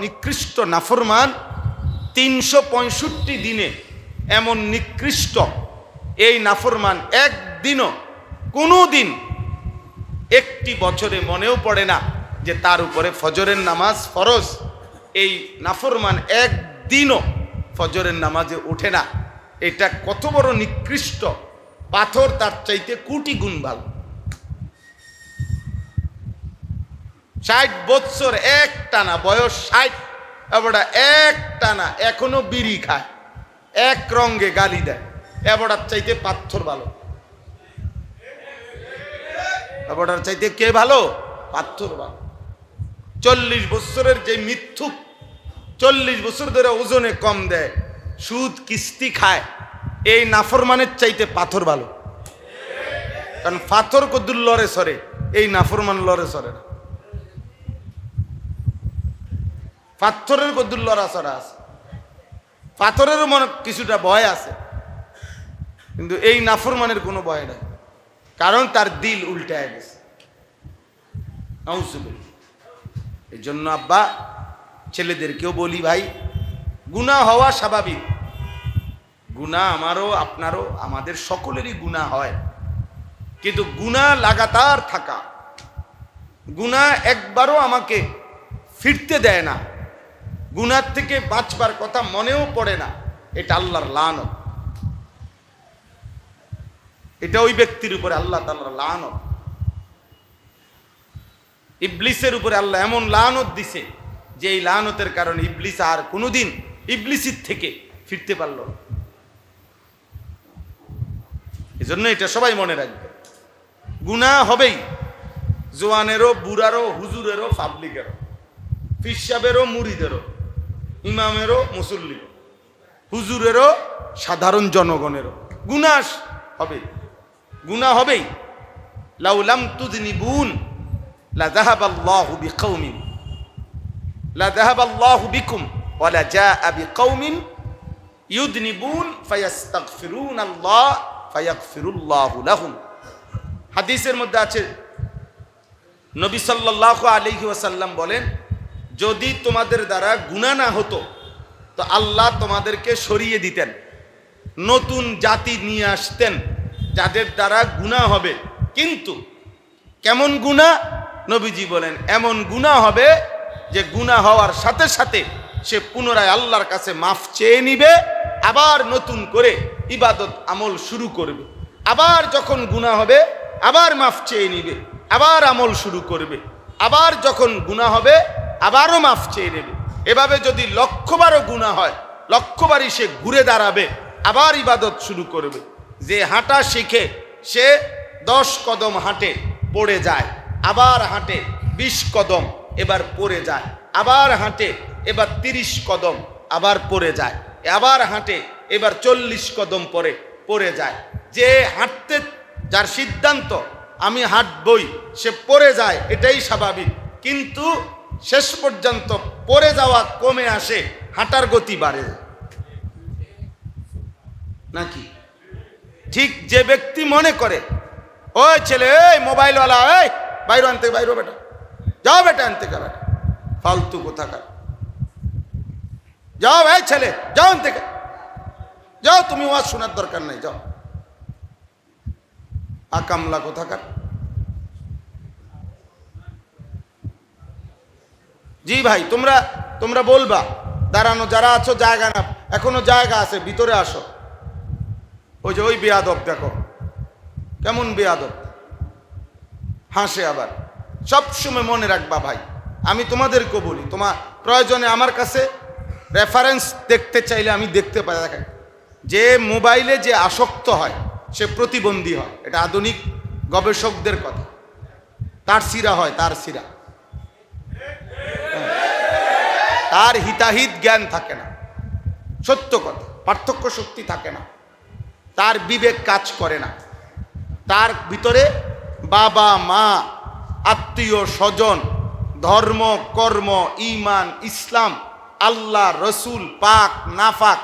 নিকৃষ্ট নাফরমান 365 দিনে এমন নিকৃষ্ট এই নাফরমান একদিনও কোনো দিন একটি বছরে মনেও পড়ে না যে তার উপরে ফজরের নামাজ ফরজ। এই নাফরমান একদিনও ফজরের নামাজে ওঠে না। এটা কত বড় নিকৃষ্ট! পাথর তার চাইতে কোটি গুণ ভালো। 60 বছর এক টানা বয়স, 60 এবারটা এক টানা এখনো বিড়ি খায়, এক রঙে গালি দেয়, এবারটার চাইতে পাথর ভালো। এবারটার চাইতে কে ভালো? পাথর ভালো। 40 বছরের যে মিথ্যুক 40 বছর ধরে ওজনে কম দেয়, সুদ কিস্তি খায়, এই নাফরমানের চাইতে পাথর ভালো। কারণ পাথর কদ্দুর লড়ে সরে, এই নাফরমান লড়ে সরে না। পাথরের কদ্দুর লড়া সরা আছে, পাথরেরও মনে কিছুটা ভয় আছে, কিন্তু এই নাফরমানের কোনো ভয় নাই, কারণ তার দিল উল্টায় গেছে। এই জন্য আব্বা ছেলেদেরকেও বলি, ভাই গুনাহ হওয়া স্বাভাবিক। গুনাহ আমারও আপনারও আমাদের সকলেরই গুনাহ হয়, কিন্তু গুনাহ লাগাতার থাকা, গুনাহ একবারও আমাকে ফিরতে দেয় না, গুনার থেকে বাঁচবার কথা মনেও পড়ে না, এটা আল্লাহর লানত। এটা ওই ব্যক্তির উপরে আল্লাহ তাআলার লানত। ইবলিসের উপরে আল্লাহ এমন লানত দিছে যে এই লানতের কারণে ইবলিস আর কোনোদিন ইবলিসের থেকে ফিরতে পারল না। এজন্য এটা সবাই মনে রাখবে, গুনাহ হবেই, জোয়ানেরও, বুড়ারও, হুজুরেরও, পাবলিকেরও, পীর সাহেবেরও, মুরিদেরও, ইমামেরও, মুসল্লিরও, হুজুরেরও, সাধারণ জনগণেরও গুনাহ হবে, গুনাহ হবেই। লাউ লাম তুযনিবুন লা যাহাবাল্লাহু বিকওমিন লা যাহাবাল্লাহু বিকুম ওয়া লা জাআ বিকওমিন ইউযনিবুন ফায়াস্তাগফিরুনাল্লাহ ফায়াগফিরুল্লাহু লাহুম। হাদিসের মধ্যে আছে, নবী সাল্লাল্লাহু আলাইহি ওয়াসাল্লাম বলেন, যদি তোমাদের দ্বারা গুনাহ না হতো তো আল্লাহ তোমাদেরকে সরিয়ে দিতেন, নতুন জাতি নিয়ে আসতেন যাদের দ্বারা গুনাহ হবে। কিন্তু কেমন গুনাহ? নবীজি বলেন, এমন গুনাহ হবে যে গুনাহ হওয়ার সাথে সাথে সে পুনরায় আল্লাহর কাছে মাফ চেয়ে নিবে, আবার নতুন করে ইবাদত আমল শুরু করবে, আবার যখন গুনাহ হবে আবার মাফ চেয়ে নিবে, আবার আমল শুরু করবে, আবার যখন গুনাহ হবে আবারও মাফ চেয়ে নেবে। এভাবে যদি 100বারও গুনাহ হয়, 100বারই সে ঘুরে দাঁড়াবে, আবার ইবাদত শুরু করবে। যে হাঁটা শিখে সে 10 কদম হাঁটে, পড়ে যায়, আবার হাঁটে 20 কদম, এবার পড়ে যায়, আবার হাঁটে এবার 30 কদম, আবার পড়ে যায়, আবার হাঁটে এবার 40 কদম পড়ে যায়। যে হাঁটতে, যার সিদ্ধান্ত আমি হাঁটবই, সে পড়ে যায়, এটাই স্বাভাবিক, কিন্তু শেষ পর্যন্ত পড়ে যাওয়া কমে আসে, হাঁটার গতি বাড়ে নাকি? ঠিক যে ব্যক্তি মনে করে, ওই ছেলে, এই মোবাইলওয়ালা, এই বাইরে আনতে, বাইরে বেটা যাও, বেটা আনতে কা, বেটা ফালতু কোথাকার, যাও, এই ছেলে যাও আনতে কা, যাও, তুমি ওয়াজ শোনার দরকার নাই, যাও, আকামলা কোথাকার। জি ভাই, তোমরা বলবা, দাঁড়ানো যারা আছো জায়গা না, এখনো জায়গা আছে, ভিতরে আসো। ওই যে ওই বেয়াদব দেখো কেমন বেয়াদব, হাসে আবার। সবসময় মনে রাখবা ভাই, আমি তোমাদেরকেও বলি, তোমার প্রয়োজনে আমার কাছে রেফারেন্স দেখতে চাইলে আমি দেখতে পাই। দেখেন, যে মোবাইলে যে আসক্ত হয় সে প্রতিবন্ধী হয়, এটা আধুনিক গবেষকদের কথা। তার সিরা হয়, তার সিরা, তার হিতাহিত জ্ঞান থাকে না, সত্য কথা, পার্থক্য শক্তি থাকে না, তার বিবেক কাজ করে না, তার ভিতরে বাবা মা, আত্মীয় স্বজন, ধর্ম, কর্ম, ঈমান, ইসলাম, আল্লাহ, রসুল, পাক নাফাক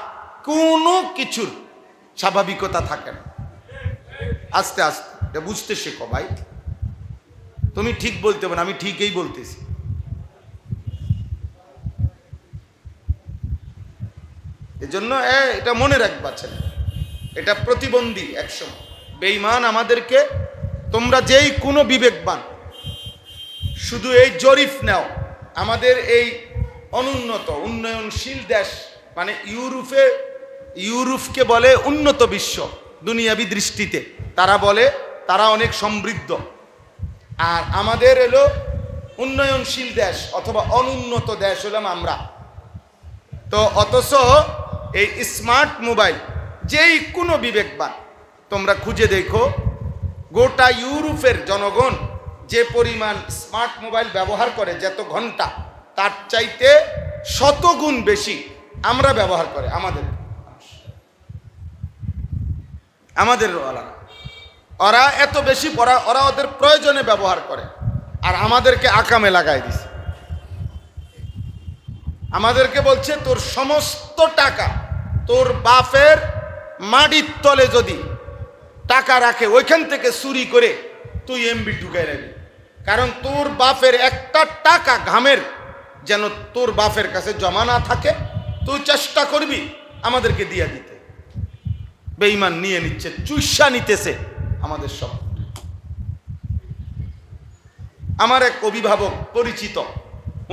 কোনো কিছুর স্বাভাবিকতা থাকে না। আস্তে আস্তে এটা বুঝতে শেখো ভাই। তুমি ঠিক বলতে পারো, আমি ঠিকই বলতেছি। এজন্য এটা মনে রাখবা ছেলে, এটা প্রতিবন্ধী একসময়। বেঈমান আমাদেরকে, তোমরা যেই কোনো বিবেকবান, শুধু এই জরিপ নাও, আমাদের এই অনুন্নত উন্নয়নশীল দেশ মানে ইউরোপকে বলে উন্নত বিশ্ব দুনিয়াবি দৃষ্টিতে, তারা বলে তারা অনেক সমৃদ্ধ, আর আমাদের এলো উন্নয়নশীল দেশ অথবা অনুন্নত দেশ হলাম আমরা। তো অথচ এই স্মার্ট মোবাইল, যেই কোনো বিবেকবান তোমরা খুঁজে দেখো, গোটা ইউরোপের জনগণ যে পরিমাণ স্মার্ট মোবাইল ব্যবহার করে, যত ঘন্টা, তার চাইতে 100 গুণ বেশি আমরা ব্যবহার করে আমাদের ওরা এত বেশি ওরা ওদের প্রয়োজনে ব্যবহার করে, আর আমাদেরকে আকামে লাগাই দিছে। আমাদেরকে বলছে তোর সমস্ত টাকা তোর বাপের মাটির তলে যদি টাকা রাখে, ওইখান থেকে চুরি করে তুই এমবি ঢুকাই রাখবি, কারণ তোর বাপের একটা টাকা ঘামের যেন তোর বাপের কাছে জমা না থাকে, তুই চেষ্টা করবি আমাদেরকে দিয়ে দিতে। বেঈমান নিয়ে নিচ্ছে, চুষা নিতেছে আমাদের সব। আমার এক অভিভাবক পরিচিত,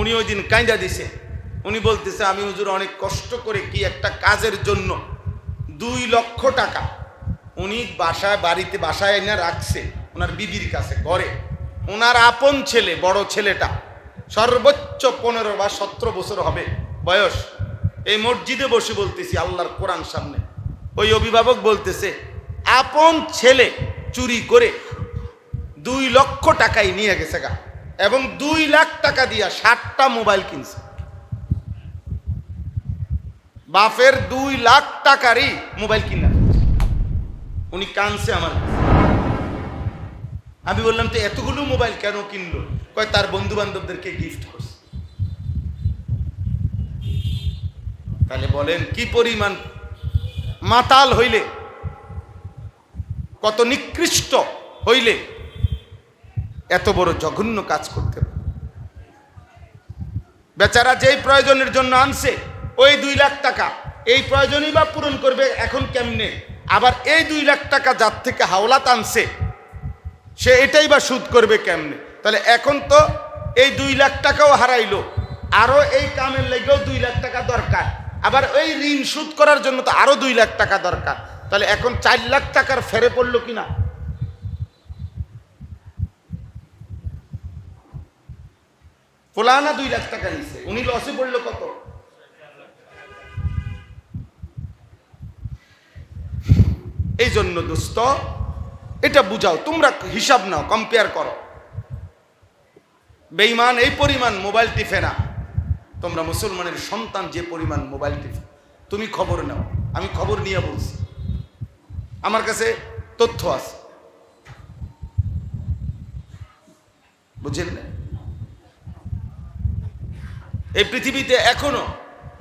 উনি ওই দিন কাঁদা দিছে। উনি বলতেছে, আমি হুজুর অনেক কষ্ট করে কি একটা কাজের জন্য 2 লক্ষ টাকা উনি বাসায় এনে রাখছে ওনার বিবির কাছে ঘরে। ওনার আপন ছেলে, বড় ছেলেটা সর্বোচ্চ 15 বা 17 বছর হবে বয়স, এই মসজিদে বসে বলতেছি আল্লাহর কোরআন সামনে, ওই অভিভাবক বলতেছে আপন ছেলে চুরি করে 2 লক্ষ টাকাই নিয়ে গেছে গা, এবং 2 লাখ টাকা দিয়া 60টা মোবাইল কিনছে। বাপের 2 লাখ টাকারই মোবাইল কিনা। উনি কানছে আমার কাছে। আমি বললাম, তো এতগুলো মোবাইল কেন কিনলো? কয় তার বন্ধু বান্ধবদেরকে গিফট করছে। তাহলে বলেন কি পরিমাণ মাতাল হইলে, কত নিকৃষ্ট হইলে এত বড় জঘন্য কাজ করতে পারে। বেচারা যেই প্রয়োজনের জন্য আনছে ওই 2 লাখ টাকা, এই প্রয়োজনই বা পূরণ করবে এখন কেমনে? আবার এই 2 লাখ টাকা যার থেকে হাওলাত আনছে সে এটাই বা সুদ করবে কেমনে? তাহলে এখন তো এই 2 লাখ টাকাও হারাইলো, আরো এই কামের লেগেও 2 লাখ টাকা দরকার, আবার ওই ঋণ সুদ করার জন্য তো আরো 2 লাখ টাকা দরকার। তাহলে এখন 4 লাখ টাকার ফেরে পড়লো কিনা? ফুলানা 2 লাখ টাকা নিছে, উনি লসে পড়লো কত? এই জন্য দোস্ত, এটা বুঝাও, তোমরা হিসাব নাও, কম্পেয়ার করো। বেঈমান এই পরিমাণ মোবাইল টিপে না, তোমরা মুসলমানের সন্তান যে পরিমাণ মোবাইল টিপে, তুমি খবর নাও। আমি খবর নিয়ে বলছি, আমার কাছে তথ্য আছে, বুঝলেন না? এই পৃথিবীতে এখনো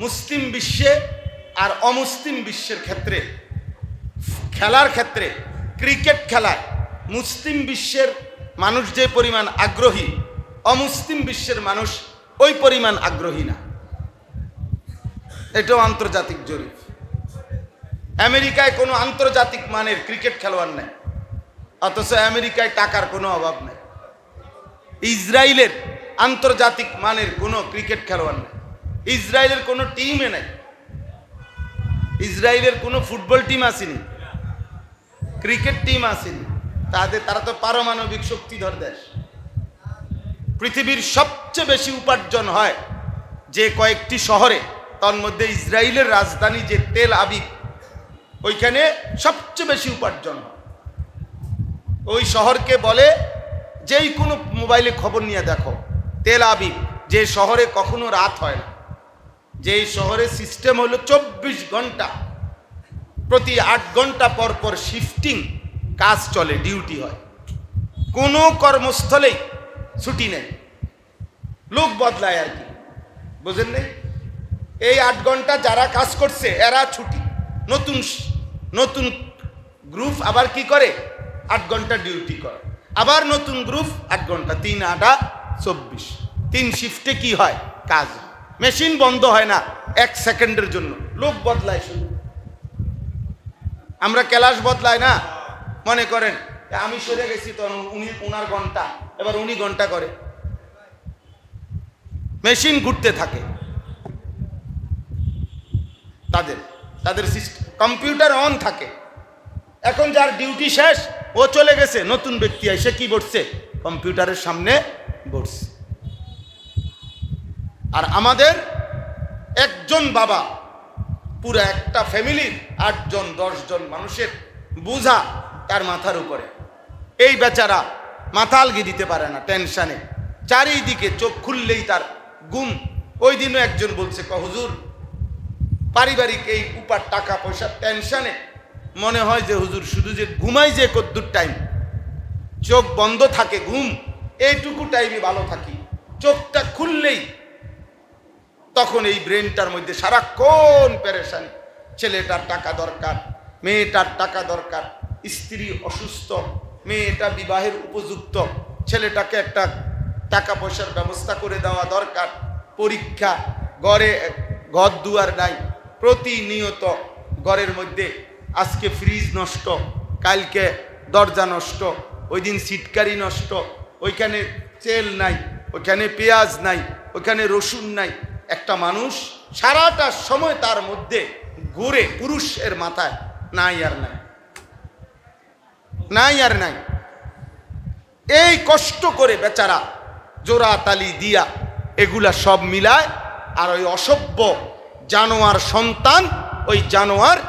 মুসলিম বিশ্বে আর অমুসলিম বিশ্বের ক্ষেত্রে, খেলার ক্ষেত্রে, ক্রিকেট খেলায় মুসলিম বিশ্বের মানুষ যে পরিমাণ আগ্রহী, অমুসলিম বিশ্বের মানুষ ওই পরিমাণ আগ্রহী না। এটাও আন্তর্জাতিক জরিপ। আমেরিকায় কোনো আন্তর্জাতিক মানের ক্রিকেট খেলোয়াড় নেই, অথচ আমেরিকায় টাকার কোনো অভাব নেই। ইসরায়েলের আন্তর্জাতিক মানের কোনো ক্রিকেট খেলোয়াড় নেই, ইসরায়েলের কোনো টিমে নেই, ইসরায়েলের কোনো ফুটবল টিম আসেনি, ক্রিকেট টিম আসেনি। তারা তো পারমাণবিক শক্তিধর দেশ। পৃথিবীর সবচেয়ে বেশি উপার্জন হয় যে কয়েকটি শহরে, তার মধ্যে ইসরায়েলের রাজধানী যে তেল আবিব, ওইখানে সবচেয়ে বেশি উপার্জন হয়। ওই শহরকে বলে, যেই কোনো মোবাইলে খবর নিয়ে দেখো, তেল আবিব, যে শহরে কখনো রাত হয় না, যেই শহরে সিস্টেম হলো 24 ঘন্টা, প্রতি 8 ঘন্টা পর পর শিফটিং কাজ চলে, ডিউটি হয়, কোনো কর্মস্থলেই ছুটি নেই, লোক বদলায় আর কি, বুঝেন নেই? এই 8 ঘন্টা যারা কাজ করছে এরা ছুটি, নতুন নতুন গ্রুপ আবার কি করে 8 ঘন্টা ডিউটি করে, আবার নতুন গ্রুপ 8 ঘন্টা, 3 8 24, 3 শিফটে কি হয় কাজ। মেশিন বন্ধ হয় না 1 সেকেন্ডের জন্য, লোক বদলায় শুধু। আমরা ক্লাস বদলাই না, মনে করেন আমি সরে গেছি তো উনার ঘন্টা, এবার উনি ঘন্টা করে, মেশিন ঘুরতে থাকে। তাদের সিস্টেম, কম্পিউটার অন থাকে। এখন যার ডিউটি শেষ, ও চলে গেছে, নতুন ব্যক্তি এসে কি বসছে, কম্পিউটারের সামনে বসছে। আর আমাদের একজন বাবা পুরো একটা ফ্যামিলির 8 জন 10 জন মানুষের বোঝা তার মাথার উপরে। এই বেচারা মাথা আলগি দিতে পারে না টেনশনে, চারিদিকে চোখ খুললেই তার গুম। ওই দিনও একজন বলছে, হুজুর পারিবারিক এই উপার টাকা পয়সার টেনশনে মনে হয় যে হুজুর শুধু যে ঘুমাই যে কদ্দুর টাইম, চোখ বন্ধ থাকে ঘুম, এইটুকু টাইমে ভালো থাকি, চোখটা খুললেই তখন এই ব্রেনটার মধ্যে সারাক্ষণ পেরেশানি। ছেলেটার টাকা দরকার, মেয়েটার টাকা দরকার, স্ত্রী অসুস্থ, মেয়েটা বিবাহের উপযুক্ত, ছেলেটাকে একটা টাকা পয়সার ব্যবস্থা করে দেওয়া দরকার, পরীক্ষা, ঘর দুয়ার নাই, প্রতিনিয়ত ঘরের মধ্যে আজকে ফ্রিজ নষ্ট, কালকে দরজা নষ্ট, ওই দিন সিটকারি নষ্ট, ওইখানে তেল নাই, ওইখানে পেঁয়াজ নাই, ওইখানে রসুন নাই। একটা মানুষ সারাটা সময় তার মধ্যে ঘুরে, পুরুষের মাথায় নাই আর নাই, নাই আর নাই। এই কষ্ট করে বেচারা জোড়া তালি দিয়া এগুলা সব মিলায়, আর ওই অসভ্য জানোয়ার সন্তান, ওই জানোয়ার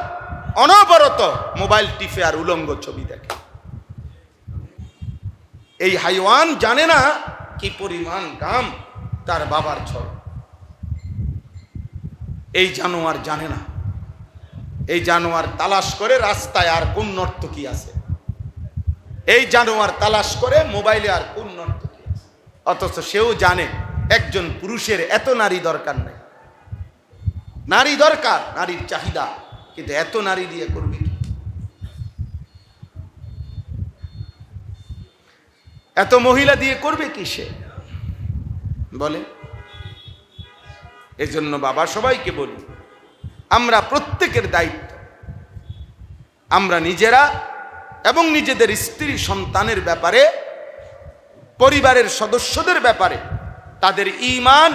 অনবরত মোবাইল টিপে আর উলঙ্গ ছবি দেখে। এই হাইওয়ান জানে না কি পরিমাণ গাম তার বাবার ছড়। এই জানোয়ার জানে না। এই জানোয়ার তালাশ করে রাস্তায় আর কোন নর্তকী আছে, এই জানোয়ার তালাশ করে মোবাইলে আর কোন নর্তকী আছে। অথচ সেও জানে একজন পুরুষের এত নারী দরকার নাই। নারী দরকার, নারীর চাহিদা, কিন্তু এত নারী দিয়ে করবে কি? এত মহিলা দিয়ে করবে কি সে বলে? এজন্য বাবা সবাইকে বলি, আমরা প্রত্যেকের দায়িত্ব, আমরা নিজেরা এবং নিজেদের স্ত্রী সন্তানের ব্যাপারে, পরিবারের সদস্যদের ব্যাপারে তাদের ঈমান,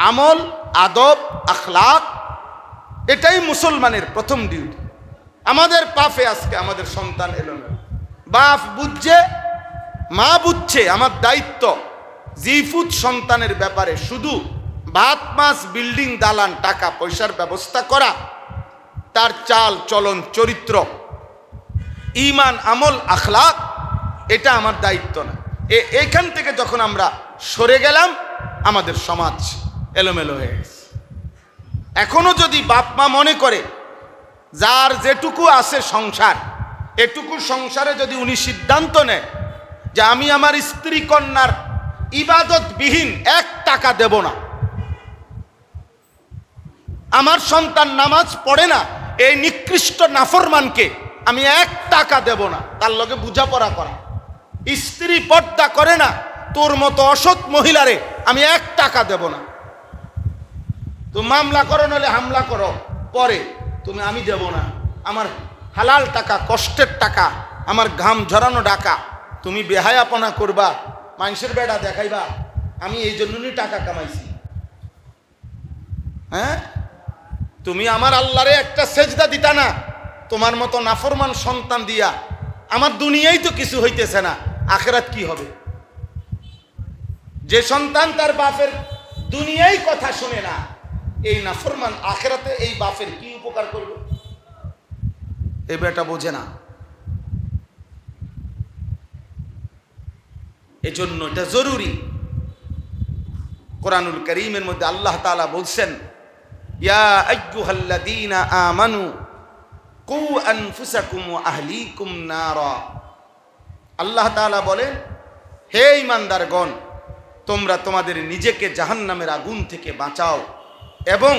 আমল, আদব, আখলাক, এটাই মুসলমানের প্রথম ডিউটি। আমাদের পাপে আজকে আমাদের সন্তান এলোমেলো। বাপ বুঝছে, মা বুঝছে, আমার দায়িত্ব জিফুত সন্তানের ব্যাপারে শুধু ভাত মাছ, বিল্ডিং, দালান, টাকা পয়সার ব্যবস্থা করা, তার চাল চলন, চরিত্র, ঈমান, আমল, আখলাক, এটা আমার দায়িত্ব না। এইখান থেকে যখন আমরা সরে গেলাম, আমাদের সমাজ এলোমেলো হয়ে গেছে। এখনো যদি বাপ মা মনে করে যার যেটুকু আছে সংসার, এটুকু সংসারে যদি উনি সিদ্ধান্ত নেয় যে আমি আমার স্ত্রী কন্যার ইবাদতবিহীন 1 টাকা দেব না, আমার সন্তান নামাজ পড়ে না, এই নিকৃষ্ট নাফরমানকে আমি 1 টাকা দেব না, তার লগে বোঝাপড়া করা, স্ত্রী পর্দা করে না, তোর মতো অসৎ মহিলারে আমি 1 টাকা দেব না। তো মামলা করো, নাহলে হামলা করো, পরে তুমি আমি দেব না, আমার হালাল টাকা, কষ্টের টাকা, আমার ঘাম ঝরানো টাকা তুমি বেহায়াপনা করবা, মানুষের বেড়া দেখাইবা আমি এই জন্যই টাকা কামাইছি। হ্যাঁ, তুমি আমার আল্লাহরে একটা সেজদা দিতা না, তোমার মতো নাফরমান সন্তান দিয়া আমার দুনিয়ায় তো কিছু হইতেছে না, আখিরাত কি হবে? যে সন্তান তার বাপের দুনিয়ায় কথা শুনে না, এই নাফরমান আখিরাতে এই বাপের কি উপকার করবে? এই বেটা বোঝে না। এজন্য এটা জরুরি। কোরআনুল কারীমের মধ্যে আল্লাহ তাআলা বলছেন, ইয়া আইয়ুহাল্লাযীনা আমানু কু আনফুসাকুম ওয়া আহলিকুম নারা। আল্লাহ তাআলা বলেন, হে ঈমানদারগণ, তোমরা তোমাদের নিজেকে জাহান্নামের আগুন থেকে বাঁচাও এবং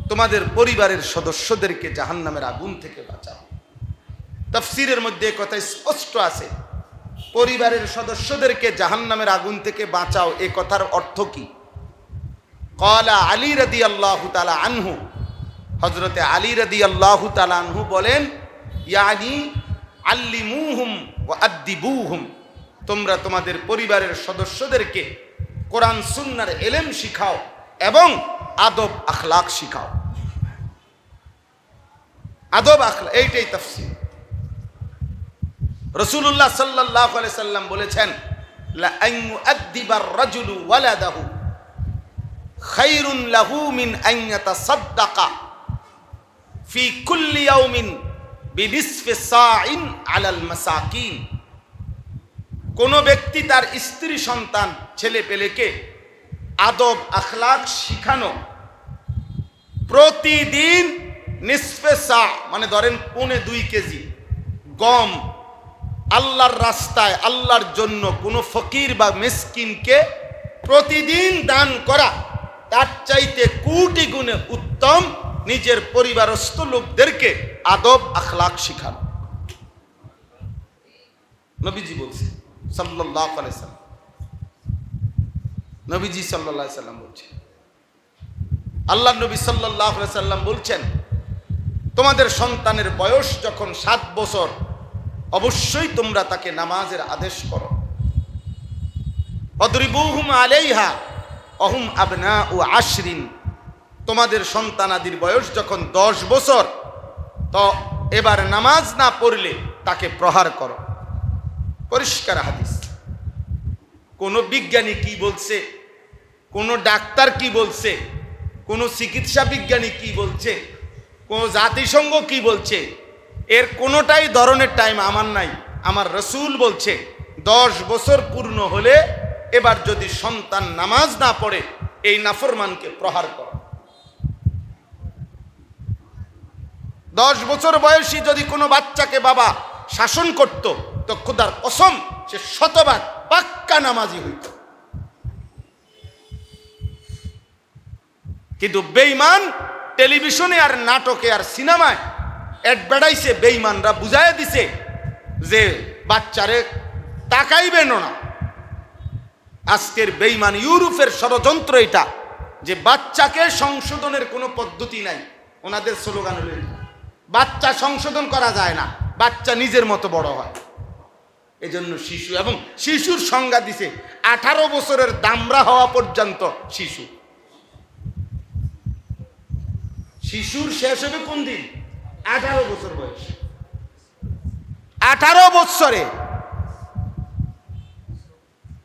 তোমাদের পরিবারের সদস্যদেরকে জাহান্নামের আগুন থেকে বাঁচাও। তাফসীরের মধ্যে কথা স্পষ্ট আছে, পরিবারের সদস্যদেরকে জাহান্নামের আগুন থেকে বাঁচাও, এ কথার অর্থ কি? ক্বালা আলী রাদিয়াল্লাহু তাআলা আনহু, হযরতে আলী রাদিয়াল্লাহু তাআলা আনহু বলেন, ইয়ানি আল্লিমুহুম ওয়া আদ্দিবুহুম, তোমরা তোমাদের পরিবারের সদস্যদেরকে কোরআন সুন্নাহর ইলম শিখাও এবং আদব আখলাক শিখাও। আদব আখলাক, এইটাই তাফসীর। রাসূলুল্লাহ সাল্লাল্লাহু আলাইহি সাল্লাম বলেছেন, লা আন ইউআদ্দিবার রাজুলু ওয়ালাদাহু খায়রুন লাহু মিন আন ইয়াতাসাদ্দাকা ফি কুল্লি ইয়াউমিন বিনিসফি সাইন আলাল মাসাকিন। কোন ব্যক্তি তার স্ত্রী সন্তান ছেলে পেলেকে আদব আখলাক শিখানো, প্রতিদিন নিসফে সা মানে ধরেন 2.25 কেজি গম আল্লাহর রাস্তায় আল্লাহর জন্য কোনো ফকির বা মিসকিনকে প্রতিদিন দান করা, তার চাইতে কোটি গুণে উত্তম নিজের পরিবারস্থ লোকদেরকে আদব আখলাক শিখানো। নবীজি বলছে সাল্লাল্লাহু আলাইহি সাল্লাম, নবীজি সাল্লাল্লাহু আলাইহি সাল্লাম বলছেন, আল্লাহ নবী সাল্লাল্লাহু আলাইহি সাল্লাম বলছেন, তোমাদের সন্তানের বয়স যখন 7 বছর অবশ্যই তোমরা তাকে নামাজের আদেশ করো। অদরিবুহুম আলাইহা অহুম আবনাউ আশরিন, তোমাদের সন্তানাদির বয়স যখন 10 বছর, তো এবার নামাজ না পড়লে তাকে প্রহার করো। পরিষ্কার হাদিস। কোন বিজ্ঞানী কি বলছে, কোন ডাক্তার কি বলছে, কোন চিকিৎসা বিজ্ঞানী কি বলছে, কোন জাতিসংঘ কি বলছে, এর কোনোটাই ধরনের টাইম আমার নাই। আমার রাসূল বলছে 10 বছর পূর্ণ হলে এবার যদি সন্তান নামাজ না পড়ে এই নাফরমানকে প্রহার করো। 10 বছর বয়সী যদি কোনো বাচ্চাকে বাবা শাসন করত, তো খোদার কসম সে শতভাগ পাক্কা নামাজি হইত। কিন্তু বেঈমান টেলিভিশনে আর নাটকে আর সিনেমায় অ্যাডভার্টাইজে বেঈমানরা বুঝাইয়া দিছে যে বাচ্চারে তাকাইবেন না। আজকের বেঈমান ইউরোপের ষড়যন্ত্র এটা, যে বাচ্চাকে সংশোধনের কোনো পদ্ধতি নাই। ওনাদের স্লোগান হলো বাচ্চা সংশোধন করা যায় না, বাচ্চা নিজের মতো বড় হয়। এজন্য শিশু, এবং শিশুর সংজ্ঞা দিছে 18 বছরের দামড়া হওয়া পর্যন্ত শিশু। শিশুর শেষ হবে কোন দিন? 18 বছর বয়স। 18 বছরে,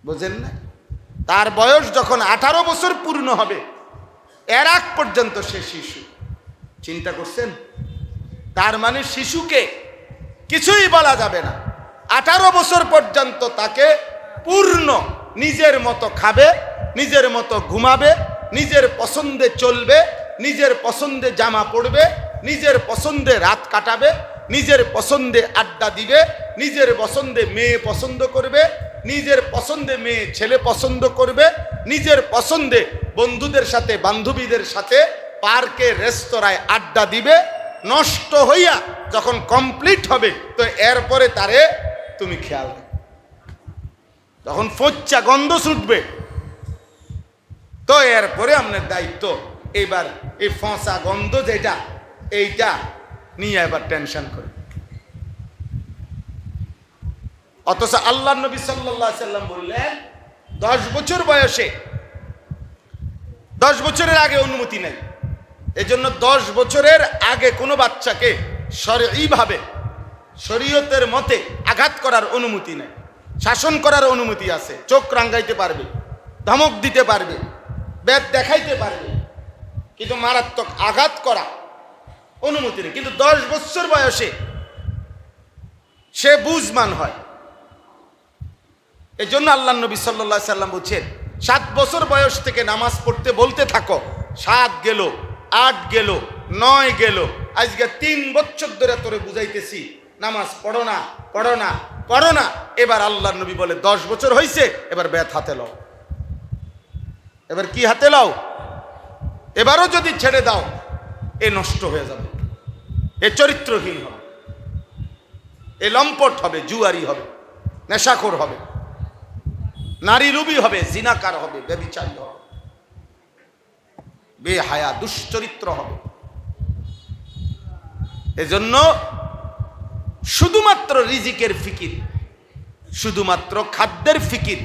বুঝেন না? তার বয়স যখন 18 বছর পূর্ণ হবে, এর আগ পর্যন্ত সে শিশু। চিন্তা করছেন? তার মানে শিশুকে কিছুই বলা যাবে না। 18 বছর পর্যন্ত তাকে পূর্ণ নিজের মতো খাবে, নিজের মতো ঘুমাবে, নিজের পছন্দে চলবে, নিজের পছন্দে জামা পরবে, নিজের পছন্দে রাত কাটাবে, নিজের পছন্দে আড্ডা দিবে, নিজের পছন্দে মেয়ে পছন্দ করবে, নিজের পছন্দে মেয়ে ছেলে পছন্দ করবে, নিজের পছন্দে বন্ধুদের সাথে বান্ধবীদের সাথে পার্কে রেস্তোরাঁয় আড্ডা দিবে। নষ্ট হইয়া যখন কমপ্লিট হবে, তো এরপরে তারে তুমি খেয়াল রাখবে। যখন ফচ্চা গন্ধ ছুটবে, তো এরপরে আপনার দায়িত্ব এবার এই ফসা গন্ধ যেটা, এইটা নিয়ে এবার টেনশন করে। অথচ আল্লাহ নবী সাল্লাল্লাহু আলাইহি সাল্লাম বললেন 10 বছর বয়সে, 10 বছরের আগে অনুমতি নেই। এজন্য 10 বছরের আগে কোনো বাচ্চাকে শরঈভাবে শরীয়তের মতে আঘাত করার অনুমতি নেই। শাসন করার অনুমতি আছে, চোখ রাঙ্গাইতে পারবে, ধমক দিতে পারবে, বেদ দেখাইতে পারবে, কিন্তু মারাত্মক আঘাত করা অনুমতি নেই। কিন্তু 10 বছর বয়সে সে বুঝমান হয়। এই জন্য আল্লাহ নবী সাল্লাল্লাহু আলাইহি সাল্লাম বলছেন 7 বছর বয়স থেকে নামাজ পড়তে বলতে থাকো। 7 গেল, 8 গেল, 9 গেল, আজকে 3 বছর ধরে তোরে বুঝাইতেছি নামাজ পড়ো না, পড়ো না, পড়ো না। এবার আল্লাহ নবী বলে 10 বছর হয়েছে, এবার বেত হাতে লও। এবার কি হাতে লও? এবারও যদি ছেড়ে দাও, এ নষ্ট হয়ে যাবে, এ চরিত্রহীন হবে, এ লম্পট হবে, জুয়ারি হবে, নেশাখোর হবে, নারী লুবি হবে, জিনাকার হবে, ব্যভিচারী হবে। বেহায়া দুশ্চরিত্র হবে। এজন্য শুধুমাত্র রিজিকের ফিকির, শুধুমাত্র খাদ্যের ফিকির,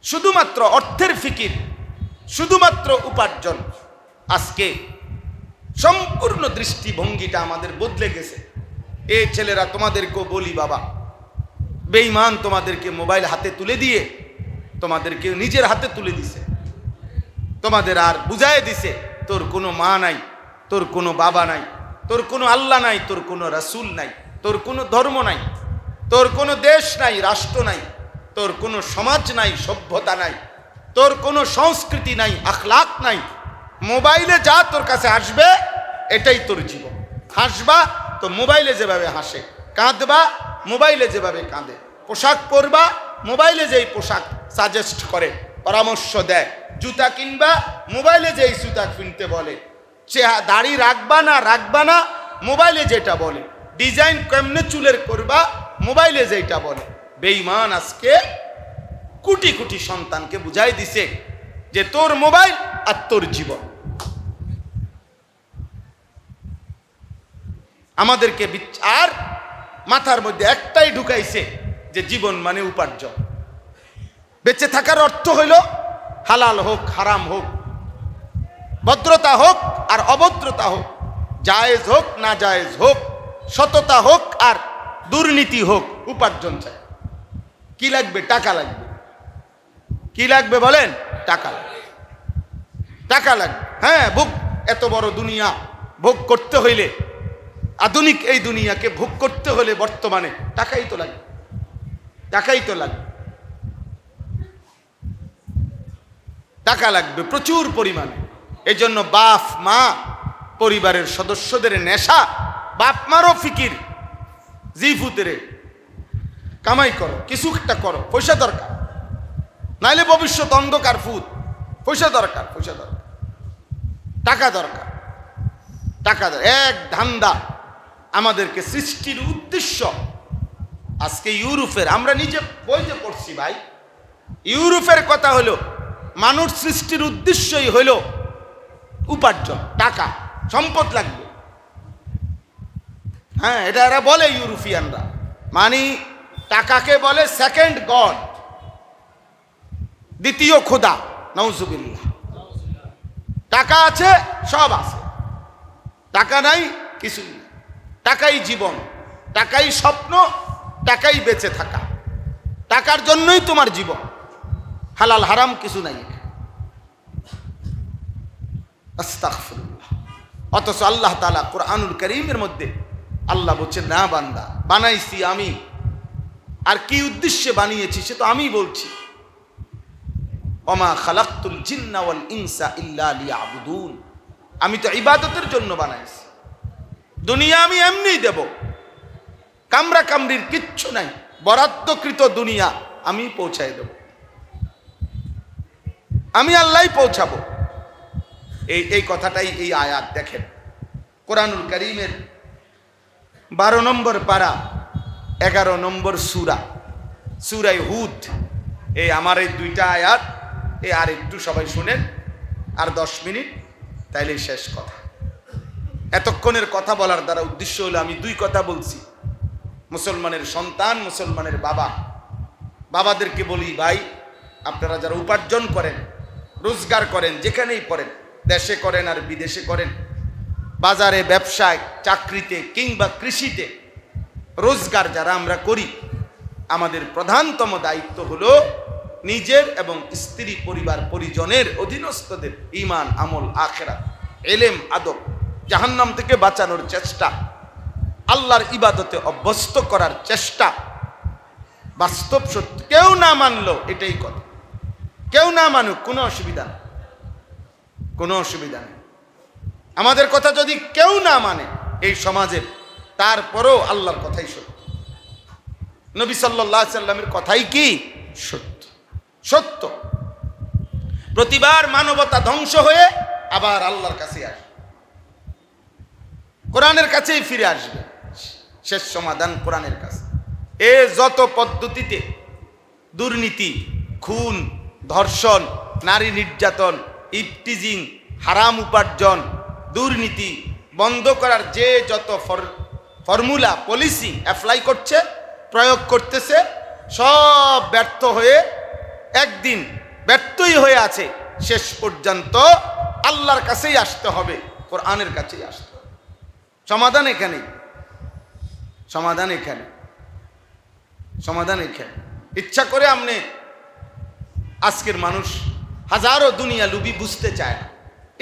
শুধুমাত্র অর্থের ফিকির, শুধুমাত্র উপার্জন, আজকে সম্পূর্ণ দৃষ্টিভঙ্গিটা আমাদের বদলে গেছে। এই ছেলেরা, তোমাদেরকেও বলি বাবা, বেঈমান তোমাদেরকে মোবাইল হাতে তুলে দিয়ে তোমাদেরকে নিজের হাতে তুলে দিছে, তোমাদের আর বুঝায় দিছে তোর কোনো মা নাই, তোর কোনো বাবা নাই, তোর কোনো আল্লাহ নাই, তোর কোনো রাসূল নাই, তোর কোনো ধর্ম নাই, তোর কোনো দেশ নাই, রাষ্ট্র নাই, তোর কোনো সমাজ নাই, সভ্যতা নাই, তোর কোনো সংস্কৃতি নাই, আখলাক নাই। মোবাইলে যা তোর কাছে আসবে এটাই তোর জীবন। হাসবা তো মোবাইলে যেভাবে হাসে, কাঁদবা মোবাইলে যেভাবে কাঁদে, পোশাক পরবা মোবাইলে যেই পোশাক সাজেস্ট করে, পরামর্শ দেয়, জুতা কিনবা মোবাইলে যেই জুতা কিনতে বলে, দাড়ি রাখবা না মোবাইলে যেটা বলে, ডিজাইন কেমনে চুলের করবা মোবাইলে যেটা বলে। বেঈমান আজকে কোটি কোটি সন্তানকে বুঝাই দিছে যে তোর মোবাইল আর তোর জীবন। আমাদেরকে আর মাথার মধ্যে একটাই ঢুকাইছে যে জীবন মানে উপার্জন। বেঁচে থাকার অর্থ হইল হালাল হোক হারাম হোক, ভদ্রতা হোক আর অভদ্রতা হোক, জায়েজ হোক না জায়েজ হোক, সততা হোক আর দুর্নীতি হোক, উপার্জন চাই। কি লাগবে? টাকা লাগবে। কি লাগবে বলেন? টাকা লাগবে, টাকা লাগবে। হ্যাঁ, ভোগ, এত বড় দুনিয়া ভোগ করতে হইলে, আধুনিক এই দুনিয়াকে ভোগ করতে হলে বর্তমানে টাকাই তো লাগবে, টাকাই তো লাগবে, টাকা লাগবে প্রচুর পরিমাণে। এই জন্য বাপ মা পরিবারের সদস্যদের নেশা, বাপ মারও ফিকির, জিফুতেরে কামাই করো, কিছু একটা করো, পয়সা দরকার, নাইলে ভবিষ্যৎ অন্ধকার ফুত। পয়সা দরকার, পয়সা দরকার, টাকা দরকার, টাকা দরকার। এক ধান্দা আমাদেরকে সৃষ্টির উদ্দেশ্য। আজকে ইউরোপের, আমরা নিজে বইতে পড়ছি ভাই, ইউরোপের কথা হলো মানুষ সৃষ্টির উদ্দেশ্যই হইল উপার্জন, টাকা, সম্পদ লাগবে। হ্যাঁ, এটা এরা বলে ইউরোপিয়ানরা, মানে টাকাকে বলে সেকেন্ড গড, দ্বিতীয় খোদা। নাউজুবিল্লাহ। টাকা আছে, সব আছে, টাকা নাই কিছুই নেই। টাকাই জীবন, টাকাই স্বপ্ন, টাকাই বেঁচে থাকা, টাকার জন্যই তোমার জীবন। হালাল হারাম কিছু নাই। আস্তাগফিরুল্লাহ। অথচ আল্লাহ তাআলা কুরআনুল কারীমের মধ্যে আল্লাহ বলছেন, না বান্দা, বানাইছি আমি, আর কি উদ্দেশ্যে বানিয়েছি সে তো আমি বলছি। ওমা খালাকতুল জিন্না ওয়াল ইনসা ইল্লা লিয়াবুদুন। আমি তো ইবাদতের জন্য বানাইছি। দুনিয়া আমি এমনিই দেব, কামরা কামরির কিচ্ছু নাই, বরাদ্দকৃত দুনিয়া আমি পৌঁছায় দেব, আমি আল্লাহই পৌঁছাবো। এই কথাটাই এই আয়াত। দেখেন কোরআনুল কারীমের 12 নম্বর পারা 11 নম্বর সূরা, সূরায়ে হুদ। এই আমার এই দুইটা আয়াত, আর একটু সবাই শুনেন, আর 10 মিনিট, তাইলেই শেষ কথা। এতক্ষণের কথা বলার দ্বারা উদ্দেশ্য হলো, আমি দুই কথা বলছি। মুসলমানের সন্তান, মুসলমানের বাবা, বাবাদেরকে বলি, ভাই আপনারা যারা উপার্জন করেন, রোজগার করেন, যেখানেই করেন, দেশে করেন আর বিদেশে করেন, বাজারে, ব্যবসায়, চাকরিতে কিংবা কৃষিতে রোজগার যারা আমরা করি, আমাদের প্রধানতম দায়িত্ব হলো নিজের এবং স্ত্রী, পরিবার, পরিজনের, অধীনস্থদের ঈমান, আমল, আখিরাত, ইলম, আদব, জাহান্নাম থেকে বাঁচানোর চেষ্টা, আল্লাহর ইবাদতে অভ্যস্ত করার চেষ্টা। বাস্তব সত্য। কেউ না মানলো, এটাই কথা, কেউ না মানুক, কোনো অসুবিধা নেই, কোনো অসুবিধা নেই। আমাদের কথা যদি কেউ না মানে এই সমাজের, তারপরেও আল্লাহর কথাই সত্য, নবী সাল্লাল্লাহু আলাইহি সাল্লামের কথাই কি সত্য, সত্য। প্রতিবার মানবতা ধ্বংস হয়ে আবার আল্লাহর কাছে আসবে, কোরআনের কাছেই ফিরে আসবে। শেষ সমাধান কোরআনের কাছে। এ যত পদ্ধতিতে দুর্নীতি, খুন, ধর্ষণ, নারী নির্যাতন, ইফটিজিং, হারাম উপার্জন, দুর্নীতি বন্ধ করার যে যত ফর্মুলা পলিসি অ্যাপ্লাই করছে, প্রয়োগ করতেছে, সব ব্যর্থ হয়ে একদিন ব্যর্থই হয়ে আছে। শেষ পর্যন্ত আল্লাহর কাছেই আসতে হবে, কোরআনের কাছেই আসতে হবে। সমাধান এখানেই, সমাধান এখানে, সমাধান এখানে। ইচ্ছা করে আপনি আজকের মানুষ হাজারো দুনিয়া লুবি বুঝতে চায় না,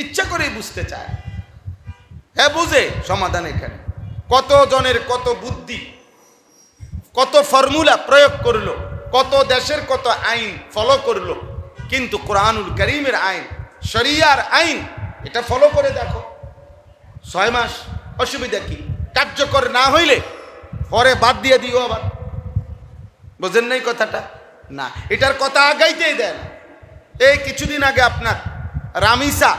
ইচ্ছা করেই বুঝতে চায়। হ্যাঁ বুঝে, সমাধান এখানে। কত জনের কত বুদ্ধি, কত ফর্মুলা প্রয়োগ করলো, কত দেশের কত আইন ফলো করলো, কিন্তু কোরআনুল কারীমের আইন, শরিয়ার আইন, এটা ফলো করে দেখো। 6 মাস, অসুবিধা কি? কার্যকর না হইলে পরে বাদ দিয়ে দিও আবার। বোঝেন নাই কথাটা? না, এটার কথা আগাইতেই দেয় না। এই কিছুদিন আগে আপনার রামিসা,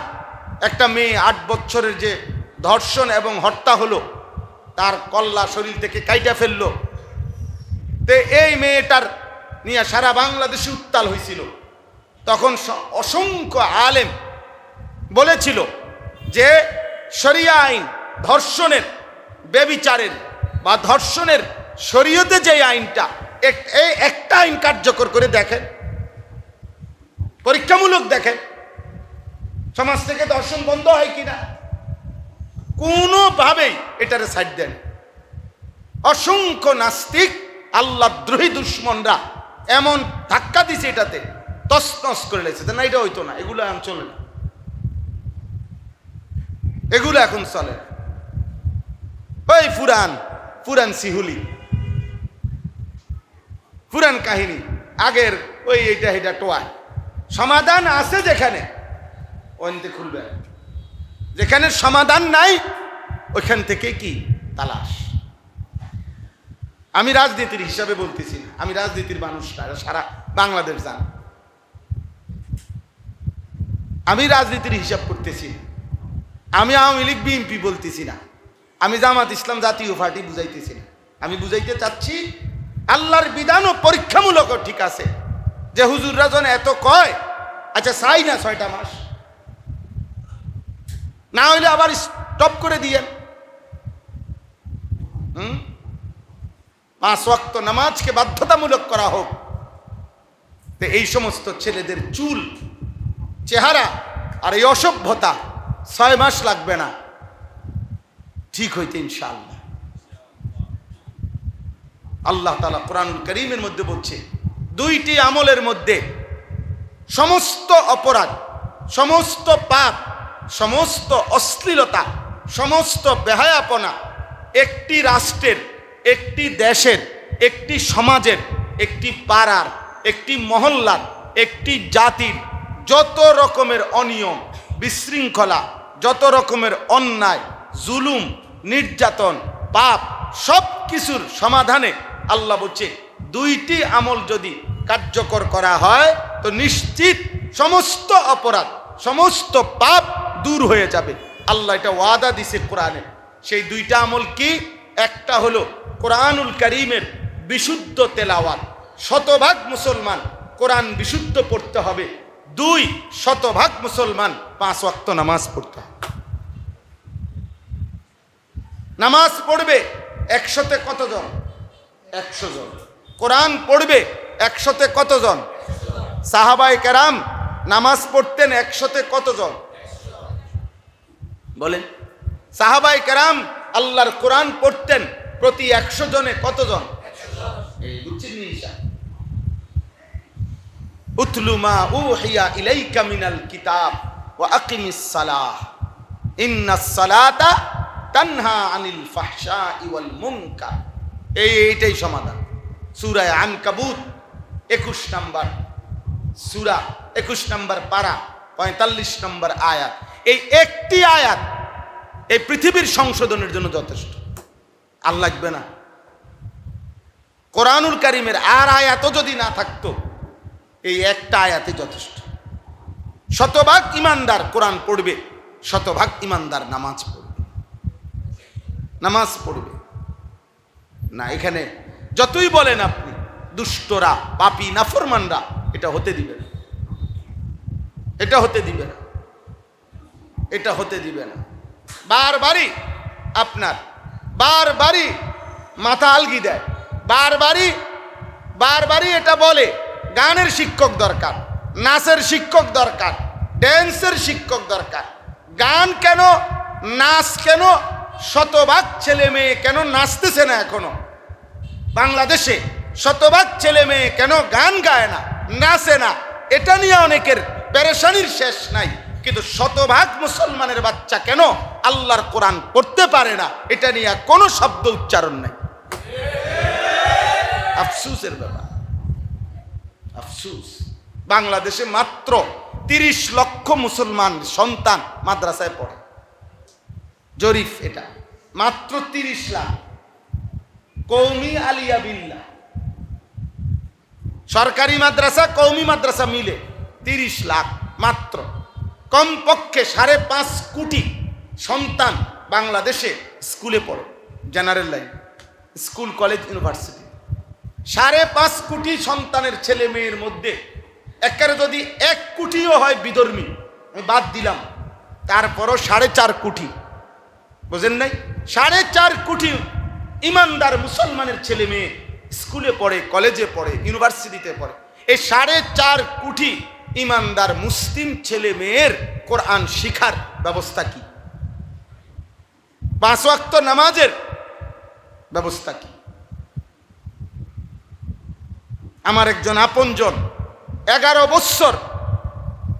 একটা মেয়ে 8 বছরের, যে ধর্ষণ এবং হত্যা হলো, তার কল্লা শরীর থেকে কাইটা ফেললো। তো এই মেয়েটার নিয়ে সারা বাংলাদেশে উত্তাল হয়েছিল। তখন অসংখ্য আলেম বলেছিল যে শরিয়া আইন, ধর্ষণের, বেবিচারের বা ধর্ষণের শরীয়তে যে আইনটা, এই একটা আইন কার্যকর করে দেখেন, পরীক্ষামূলক দেখেন, সমাজ থেকে ধর্ষণ বন্ধ হয় কিনা। কোনোভাবেই এটারে সাইড দেন। অসংখ্য নাস্তিক, আল্লাহদ্রোহী দুশ্মনরা এমন ধাক্কা দিছে, এটাতে তছনছ করে লেগেছে। না, এটা হইতো না, এগুলো এখন চলে না, এগুলো এখন চলে না। ওই পুরান সিহুলি, পুরান কাহিনী, আগের ওই এইটা এটা টোয়ায়। সমাধান আছে যেখানে, ওইতে খুলবে। যেখানে সমাধান নাই, ওইখান থেকে কি তালাশ। আমি রাজনীতির হিসাবে বলতেছি না, আমি রাজনীতির মানুষ না, সারা বাংলাদেশ জান। আমি রাজনীতির হিসাব করতেছি না, আমি আওয়ামী লীগ বিএনপি বলতেছি না, আমি জামাত ইসলাম জাতীয় পার্টি বুঝাইতেছি না। আমি বুঝাইতে চাচ্ছি আল্লাহর বিধানও পরীক্ষামূলক ঠিক আছে। যে হুজুররা যেন এত কয়, আচ্ছা চাই না 6টা মাস, না হইলে আবার স্টপ করে দিয়েন। 5 ওয়াক্ত নামাজকে বাধ্যতামূলক করা হোক। তো এই সমস্ত ছেলেদের চুল, চেহারা আর এই অসভ্যতা 6 মাস লাগবে না ঠিক হইতে, ইনশাআল্লাহ। আল্লাহ তাআলা কোরআনুল কারীমের মধ্যে বলছে, 2টি আমলের মধ্যে সমস্ত অপরাধ, সমস্ত পাপ, সমস্ত অশ্লীলতা, সমস্ত বেহায়াপনা একটি রাষ্ট্রের, একটি দেশের, একটি সমাজের, একটি পাড়ার, একটি মহল্লার, একটি জাতির যত রকমের অনিয়ম, বিশৃঙ্খলা, যত রকমের অন্যায়, জুলুম, নির্যাতন, পাপ, সব কিছুর সমাধানে আল্লাহ বলছে 2টি আমল যদি কার্যকর করা হয় তো নিশ্চিত সমস্ত অপরাধ, সমস্ত পাপ দূর হয়ে যাবে। আল্লাহ এটা ওয়াদা দিছে কোরআনে। সেই 2টা আমল কি? একটা হলো কোরআনুল কারীমের বিশুদ্ধ তেলাওয়াত, 100% মুসলমান কোরআন বিশুদ্ধ পড়তে হবে। 2, 100% মুসলমান 5 ওয়াক্ত নামাজ পড়তে হবে। নামাজ পড়বে 100-তে কতজন? 100 জন। কোরআন পড়বে 100-তে কতজন? সাহাবায়ে কেরাম নামাজ পড়তেন 100-তে কতজন? বলেন। সাহাবায়ে কেরাম আল্লাহর কোরআন পড়তেন প্রতি 100 জনে কতজন? 100 জন। উতলু মা উহিয়া ইলাইকা মিনাল কিতাব ওয়া আকিমিস সালাহ ইন্নাস সালাতা তানহা আনিল ফাহশাই ওয়াল মুনকার। এইটাই সমাধান। সূরা আনকাবুত 21 নম্বর সূরা, 21 নম্বর পারা, 45 নম্বর আয়াত। এই একটি আয়াত এই পৃথিবীর সংশোধনের জন্য যথেষ্ট। আর লাগবে না। কোরআনুল কারীমের আর আয়াতও যদি না থাকতো, এই একটা আয়াতে যথেষ্ট। 100% ইমানদার কোরআন পড়বে, 100% ইমানদার নামাজ পড়বে, নামাজ পড়বে না। এখানে যতই বলেন আপনি, দুষ্টরা, পাপী, নাফরমানরা এটা হতে দিবে না, এটা হতে দিবে না। এটা হতে দিবে না। বারবারই আপনার বারবারই মাথা আলগি দেয়, বারবারই এটা বলে গানের শিক্ষক দরকার, নাচের শিক্ষক দরকার, ড্যান্সের শিক্ষক দরকার। গান কেন, নাচ কেন, শতভাগ ছেলে মেয়ে কেন নাচতেছে না এখনো বাংলাদেশে? শতভাগ ছেলে মেয়ে কেন গান গায় না, নাচে না? এটা নিয়ে অনেকের পেরেশানির শেষ নাই। কিন্তু শতভাগ মুসলমানের বাচ্চা কেন আল্লাহর কোরআন পড়তে পারে না, এটা নিয়ে কোনো শব্দ উচ্চারণ নাই। আফসোসের ব্যাপার, আফসোস। বাংলাদেশে মাত্র 30 লক্ষ মুসলমান সন্তান মাদ্রাসায় পড়ে, জরিফ এটা, মাত্র 30 লাখ। কওমি আলিয়া বিল্লাহ, সরকারি মাদ্রাসা কওমি মাদ্রাসা মিলে 30 লাখ মাত্র। কমপক্ষে 5.5 কোটি সন্তান বাংলাদেশে স্কুলে পড়ে, general line, school, college, university. 5.5 কোটি সন্তানের ছেলে মেয়ের মধ্যে একেবারে যদি 1 কোটিও হয় বিধর্মী, আমি বাদ দিলাম, তারপরও 4.5 কোটি, বুঝেন নাই? 4.5 কোটি ইমানদার মুসলমানের ছেলে মেয়ে স্কুলে পড়ে, কলেজে পড়ে, ইউনিভার্সিটিতে পড়ে। এই 4.5 কোটি ইমানদার মুসলিম ছেলে মেয়ের কোরআন শিখার ব্যবস্থা কি? 5 ওয়াক্ত নামাজের ব্যবস্থা কি? আমার একজন আপনজন 11 বছর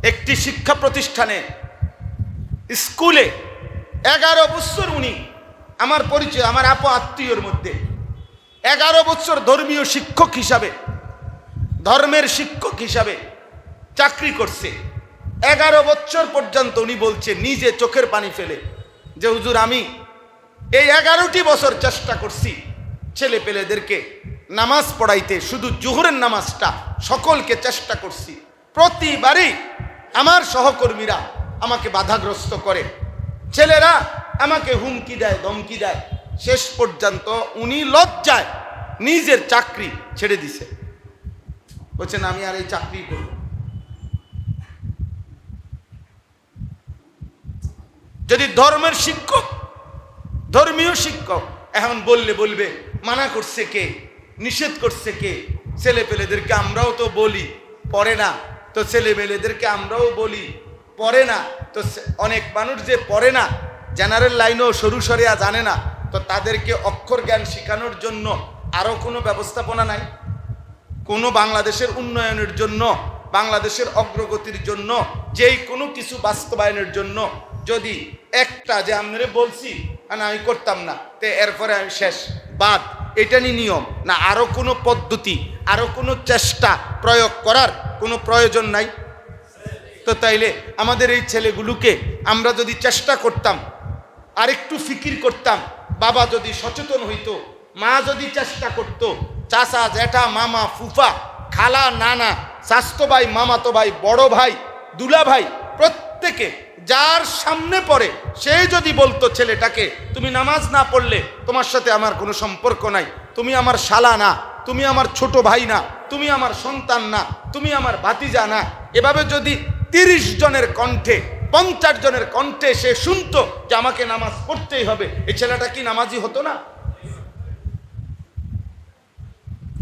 একটি শিক্ষা প্রতিষ্ঠানে স্কুলে 11 বছর উনি, আমার পরিচয়, আমার আত্মীয়র মধ্যে 11 বছর ধর্মীয় শিক্ষক হিসাবে, ধর্মের শিক্ষক হিসাবে চাকরি করছে। 11 বছর পর্যন্ত উনি বলছে নিজে চোখের পানি ফেলে যে হুজুর আমি এই 11টি বছর চেষ্টা করছি ছেলে পেলেদেরকে নামাজ পড়াইতে, শুধু জোহরের নামাজটা সকলকে চেষ্টা করছি, প্রতিবারই আমার সহকর্মীরা আমাকে বাধাগ্রস্ত করে, ছেলেরা আমাকে হুমকি দেয়, ধমকি দেয়। শেষ পর্যন্ত উনি লজ্জায় নিজের চাকরি ছেড়ে দিছে, বলছেন আমি আর এই চাকরি করব। যদি ধর্মের শিক্ষক, ধর্মীয় শিক্ষক, এখন বলবে মানা করছে কে, নিষেধ করছে কে? ছেলে পেলেদেরকে আমরাও তো বলি পড়ে না, তো ছেলে মেয়েদেরকে আমরাও বলি পড়ে না, তো অনেক মানুষ যে পড়ে না, জেনারেল লাইনও সরু সরিয়া জানে না, তো তাদেরকে অক্ষর জ্ঞান শেখানোর জন্য আরও কোনো ব্যবস্থাপনা নাই? কোনো বাংলাদেশের উন্নয়নের জন্য, বাংলাদেশের অগ্রগতির জন্য, যেই কোনো কিছু বাস্তবায়নের জন্য যদি একটা যে আমরা বলছি না আমি করতাম না, তো এরপরে আমি শেষ, বাদ, এটা নিয়ম না? আরও কোনো পদ্ধতি, আরও কোনো চেষ্টা প্রয়োগ করার কোনো প্রয়োজন নাই? তো তাইলে আমাদের এই ছেলেগুলোকে আমরা যদি চেষ্টা করতাম, আর একটু ফিকির করতাম, বাবা যদি সচেতন হইতো, মা যদি চেষ্টা করত, চাচা, জ্যাঠা, মামা, ফুফা, খালা, নানা, স্বাস্থ্য ভাই, মামাতো ভাই, বড় ভাই, দুলা ভাই, প্রত্যেকে যার সামনে পড়ে সেই যদি বলতো ছেলেটাকে তুমি নামাজ না পড়লে তোমার সাথে আমার কোনো সম্পর্ক নাই, তুমি আমার শালা না, তুমি আমার ছোট ভাই না, তুমি আমার সন্তান না, তুমি আমার ভাতিজা না, এভাবে যদি 30 জনের কণ্ঠে, 50 জনের কণ্ঠে সে শুনতো যে আমাকে নামাজ পড়তেই হবে, এই ছেলেটা কি নামাজি হতো না?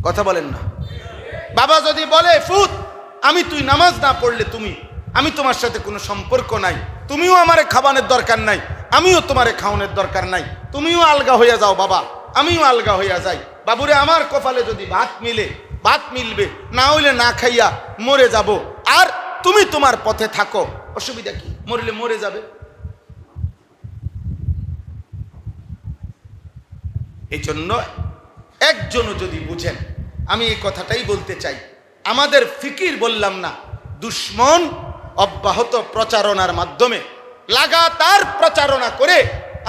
কথা বলেন না? বাবা যদি বলে ফুত তুই নামাজ না পড়লে আমি তোমার সাথে কোনো সম্পর্ক নাই, তুমিও আমারে খাওয়ানোর দরকার নাই, আমিও তোমারে খাওয়ানোর দরকার নাই, তুমিও আলগা হইয়া যাও বাবা, আমিও আলগা হইয়া যাই, বাবুরে আমার কপালে যদি ভাত মিলবে, না হইলে না খাইয়া মরে যাব, আর তুমি তোমার পথে থাকো, অসুবিধা কি? মরলে মরে যাবে। এই জন্য একজনও যদি বুঝেন, আমি এই কথাটাই বলতে চাই, আমাদের ফিকির বললাম না, দুশ্মন অব্যাহত প্রচারণার মাধ্যমে লাগাতার প্রচারণা করে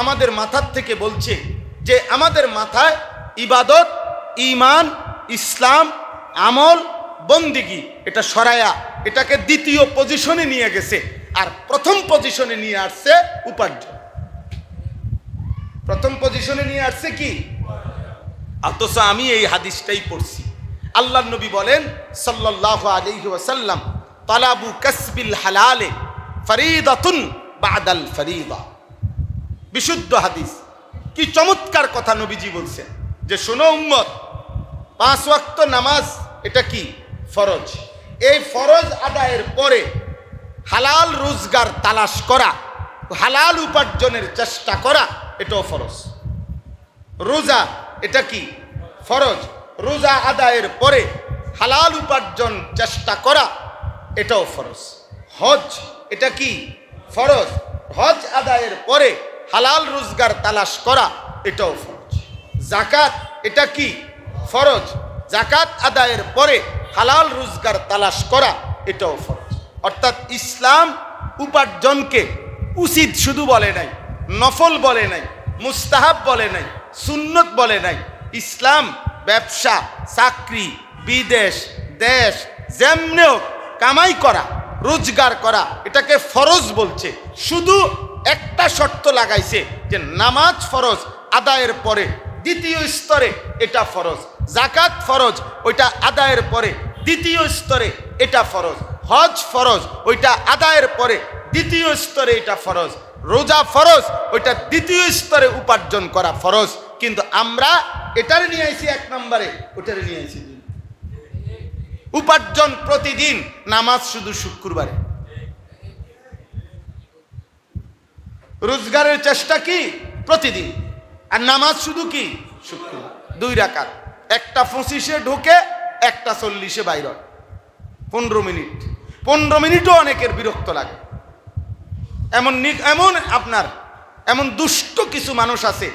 আমাদের মাথার থেকে বলছে যে আমাদের মাথায় ইবাদত, ঈমান, ইসলাম, আমল, বন্দিগি এটা সরায়া এটাকে দ্বিতীয় পজিশনে নিয়ে গেছে, আর প্রথম পজিশনে নিয়ে আসছে উপার্জন। প্রথম পজিশনে নিয়ে আসছে কি? অথচ আমি এই হাদিসটাই পড়ছি, আল্লাহর নবী বলেন সাল্লাল্লাহু আলাইহি ওয়াসাল্লাম, তালাবু কাসবিল হালালে ফরিদাতুন বাদাল ফরিদা। বিশুদ্ধ হাদিস। কি চমৎকার কথা নবীজি বলছেন যে শোনো উম্মত, 5 ওয়াক্ত নামাজ এটা কি ফরজ। এই ফরজ আদায়ের পরে হালাল রোজগার তালাশ করা, হালাল উপার্জনের চেষ্টা করা, এটাও ফরজ। রোজা এটা কি ফরজ। রোজা আদায়ের পরে হালাল উপার্জন চেষ্টা করা, এটাও ফরজ। হজ এটা কি ফরজ। হজ আদায়ের পরে হালাল রোজগার তালাশ করা, এটাও ফরজ। যাকাত এটা কি ফরজ। যাকাত আদায়ের পরে হালাল রোজগার তালাশ করা, এটাও ফরজ। অর্থাৎ ইসলাম উপার্জনকে উচিত শুধু বলে নাই, নফল বলে নাই, মুস্তাহাব বলে নাই, সুন্নত বলে নাই। ইসলাম ব্যবসা, চাকরি, বিদেশ, দেশ যেমনেও কামাই করা, রোজগার করা, এটাকে ফরজ বলছে। শুধু একটা শর্ত লাগাইছে যে নামাজ ফরজ আদায়ের পরে দ্বিতীয় স্তরে এটা ফরজ। যাকাত ফরজ, ওইটা আদায়ের পরে দ্বিতীয় স্তরে এটা ফরজ। হজ ফরজ, ওইটা আদায়ের পরে দ্বিতীয় স্তরে এটা ফরজ। রোজা ফরজ, ওইটা দ্বিতীয় স্তরে উপার্জন করা ফরজ। কিন্তু আমরা এটার নিয়ে আইছি 1 নম্বরে, ওটারে নিয়ে আইছি 2। উপার্জন প্রতিদিন, নামাজ শুধু শুক্রবারে। রোজগারের চেষ্টা কি প্রতিদিন, আর নামাজ শুধু কি শুক্রবার। 2 রাকাত, একটা 25-এ ঢুকে, একটা 40-এ বাইর হয়। 15 মিনিট। 15 মিনিটও অনেকের বিরক্ত লাগে। এমন আপনার এমন দুষ্ট কিছু মানুষ আছে,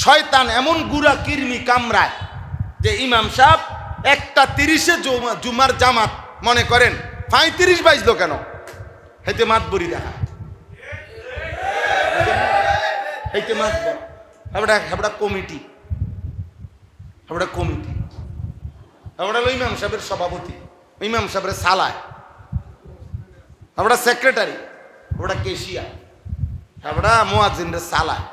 শয়তান এমন গুড়া কিরমি কামড়ায় যে ইমাম সাহেব 1:30-এ জুমার জামাত মনে করেন 35 বাজলো কেন, হেতে মাতবরি দেখা, হেতে মাতবর হাবড়া কমিটি, হাবড়া কমিটি, হাবড়া হলো ইমাম সাহেবের সভাপতি, ইমাম সাহেবের সালায়, হাবড়া সেক্রেটারি, হাবড়া কেশিয়া, হাবড়া মুয়াজ্জিনের সালায়,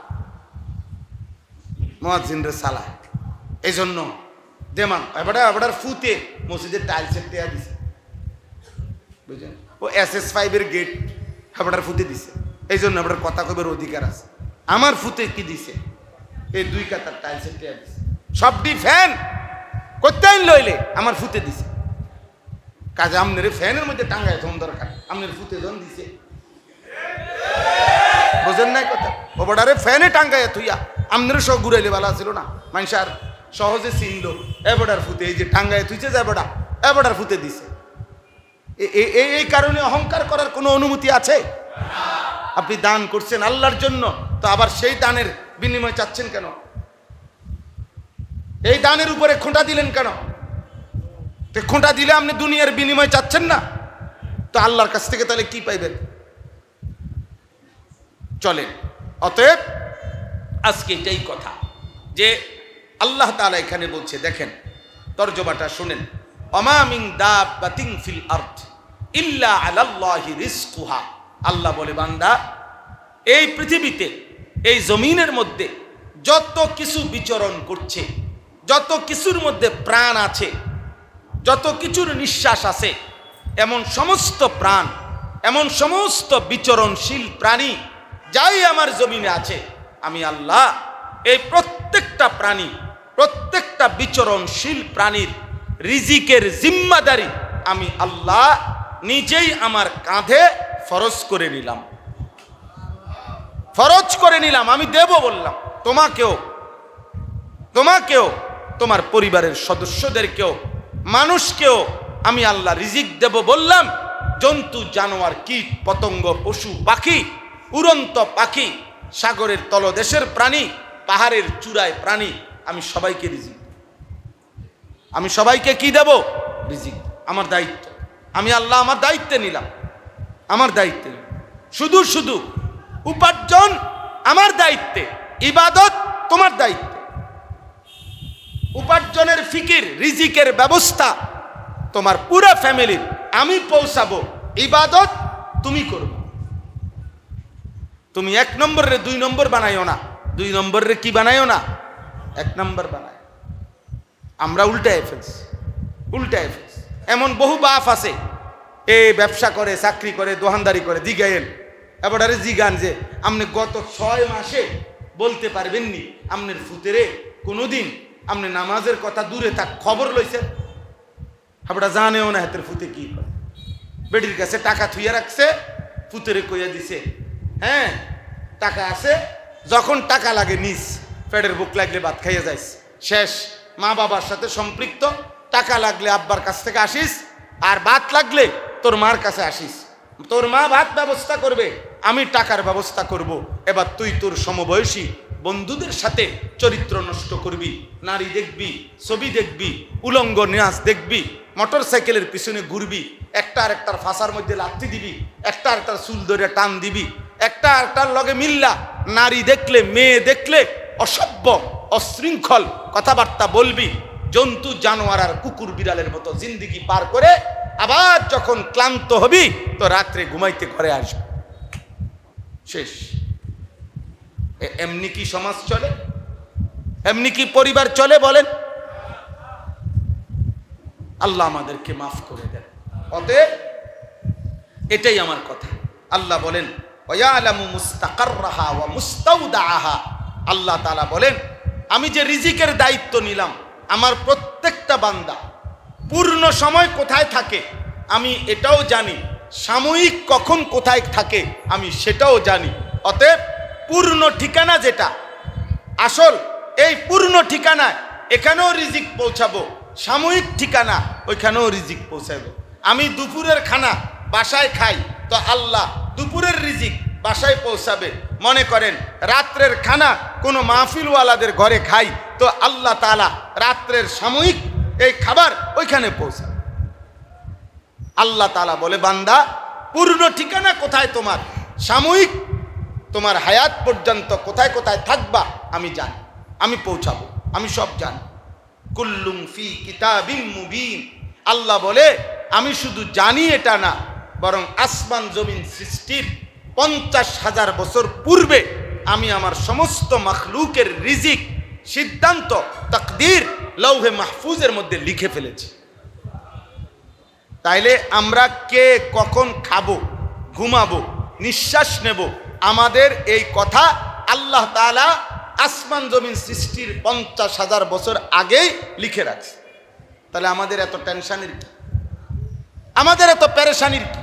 মুয়াজ্জিনের সালায়। এই জন্য দেমান হাবড়ার ফুতে মসজিদের টাইলসের টেয়া দিছে, বুঝলেন? ও SS5-এর গেট হাবড়ার ফুতে দিছে। এই জন্য হাবড়ার কথা কবের অধিকার আছে। আমার ফুতে কি দিছে? এই 2 কাতার টাইলসের টেয়া দিছে। সবটি ফ্যান করতে লইলে আমার ফুতে দিছে। কাজে আপনার ফ্যানের মধ্যে টাঙ্গায় ধন দরকার, আপনার ফুতে ধন দিছে, বোঝেন নাই কথা? ও বড়ারে ফ্যানে টাঙ্গায় থুইয়া আপনারও সব ঘুরাইলে ভালো ছিল না, মানুষ আর সহজে চিনল। এবড়ার ফুতে এই যে টাঙ্গায় থুইছে, যে এবড়ার ফুতে দিছে। এই কারণে অহংকার করার কোনো অনুমতি আছে? আপনি দান করছেন আল্লাহর জন্য, তো আবার সেই দানের বিনিময় চাচ্ছেন কেন? এই দানের উপরে খোঁটা দিলেন কেন? তো খোঁটা দিলে আপনি দুনিয়ার বিনিময় চাচ্ছেন না, তো আল্লাহর কাছ থেকে তাহলে কি পাইবেন? চলেন, অতএব আজকে এটাই কথা যে আল্লাহ তাআলা এখানে বলছে, দেখেন তরজমাটা শুনেন, ওমা মিন দাব্বাতিন ফিল আরদ ইল্লা আলাল্লাহি রিজকুহা। আল্লাহ বলে, বান্দা, এই পৃথিবীতে, এই জমিনের মধ্যে যত কিছু বিচরণ করছে, যত কিছুর মধ্যে প্রাণ আছে, যত কিছুর নিঃশ্বাস আছে, এমন সমস্ত প্রাণ, এমন সমস্ত বিচরণশীল প্রাণী যাই আমার জমিনে আছে, আমি আল্লাহ এই প্রত্যেকটা প্রাণী, প্রত্যেকটা বিচরণশীল প্রাণীর রিজিকের জিম্মাদারি আমি আল্লাহ নিজেই আমার কাঁধে ফরজ করে নিলাম। ফরজ করে নিলাম, আমি দেব বললাম। তোমাকেও তোমার পরিবারের সদস্যদেরকেও, মানুষকেও আমি আল্লাহ রিজিক দেব বললাম। জন্তু জানোয়ার, কীট পতঙ্গ, পশু পাখি, উড়ন্ত পাখি, সাগরের তলদেশের প্রাণী, পাহাড়ের চূড়ায় প্রাণী, আমি সবাইকে রিজিক, আমি সবাইকে কি দেব? রিজিক। আমার দায়িত্ব, আমি আল্লাহ আমার দায়িত্বে নিলাম, আমার দায়িত্বে। শুধু শুধু উপার্জন আমার দায়িত্বে, ইবাদত তোমার দায়িত্বে। উপার্জনের ফিকির, রিজিকের ব্যবস্থা তোমার পুরো ফ্যামিলির, আমি পৌঁছাবো। ইবাদত তুমি করবে। তুমি 1 নম্বরে 2 নম্বর বানাইও না, 2 নম্বরে কি বানাইও না, 1 নম্বর বানায়। আমরা উল্টায় ফেলছি। এমন বহু বাপ আছে, এ ব্যবসা করে, চাকরি করে, দোকানদারি করে, দিগাইল এবার আরে জিগান যে আপনি গত 6 মাসে বলতে পারবেননি আপনার ফুতেরে কোনোদিন আপনি নামাজের কথা দূরে থাক খবর লইছেন? আপনারা জানেও না হাতের ফুতে কি করে। বেটির কাছে টাকা থুইয়া রাখছে, ফুতেরে কইয়া দিছে হ্যাঁ টাকা আছে, যখন টাকা লাগে নিস, পেটের বুক লাগলে ভাত খাইয়া যাইস, শেষ। মা বাবার সাথে সম্পৃক্ত, টাকা লাগলে আব্বার কাছ থেকে আসিস, আর ভাত লাগলে তোর মার কাছে আসিস। তোর মা ভাত ব্যবস্থা করবে, আমি টাকার ব্যবস্থা করব। এবার তুই তোর সমবয়সী বন্ধুদের সাথে চরিত্র নষ্ট করবি, নারী দেখবি, ছবি দেখবি, উলঙ্গ নাচ দেখবি, মোটর সাইকেলের পিছনে ঘুরবি, একটা আর একটার ফাঁসার মধ্যে লাথি দিবি, একটা আর একটার চুল ধরে টান দিবি, একটা আর একটার লগে মিল্লা নারী দেখলে, মেয়ে দেখলে অসভ্য অশৃঙ্খল কথাবার্তা বলবি, জন্তু জানোয়ার আর কুকুর বিড়ালের মতো জিন্দিগি পার করে আবার যখন ক্লান্ত হবি তো রাত্রে ঘুমাইতে ঘরে আসবে, শেষ। এমনি কি সমাজ চলে? এমনি কি পরিবার চলে বলেন? আল্লাহ আমাদেরকে মাফ করে দেন। অতএব এটাই আমার কথা। আল্লাহ বলেন ওয়ায়ালামু মুস্তাকাররাহা ওয়া মুস্তাউদাআহা। আল্লাহ তাআলা বলেন আমি যে রিজিকের দায়িত্ব নিলাম, আমার প্রত্যেকটা বান্দা পূর্ণ সময় কোথায় থাকে আমি এটাও জানি, সাময়িক কখন কোথায় থাকে আমি সেটাও জানি। অতএব পূর্ণ ঠিকানা যেটা আসল, এই পূর্ণ ঠিকানায় এখানেও রিজিক পৌঁছাবো, সাময়িক ঠিকানা ওইখানেও রিজিক পৌঁছাবো। আমি দুপুরের খানা বাসায় খাই তো আল্লাহ দুপুরের রিজিক বাসায় পৌঁছাবে। মনে করেন রাত্রের খানা কোনো মাহফিলওয়ালাদের ঘরে খাই তো আল্লাহ তাআলা রাত্রের সাময়িক এই খাবার ওইখানে পৌঁছাবে। আল্লাহ তাআলা বলে বান্দা পূর্ণ ঠিকানা কোথায় তোমার, সাময়িক তোমার হায়াত পর্যন্ত কোথায় কোথায় থাকবা আমি জানি, আমি পৌঁছাবো, আমি সব জানি। কুল্লুম ফি কিতাবিম মুবিন। আল্লাহ বলে আমি শুধু জানি এটা না, বরং আসমান জমিন সৃষ্টির 50,000 বছর পূর্বে আমি আমার সমস্ত মাখলুকের রিজিক সিদ্ধান্ত তাকদীর লৌহে মাহফুজের মধ্যে লিখে ফেলেছি। তাইলে আমরা কে কখন খাবো, ঘুমাবো, নিঃশ্বাস নেব, আমাদের এই কথা আল্লাহ তাআলা আসমান জমিন সৃষ্টির 50,000 বছর আগেই লিখে রাখছে। তাহলে আমাদের এত টেনশনের কি, আমাদের এত পেরেশানির কি?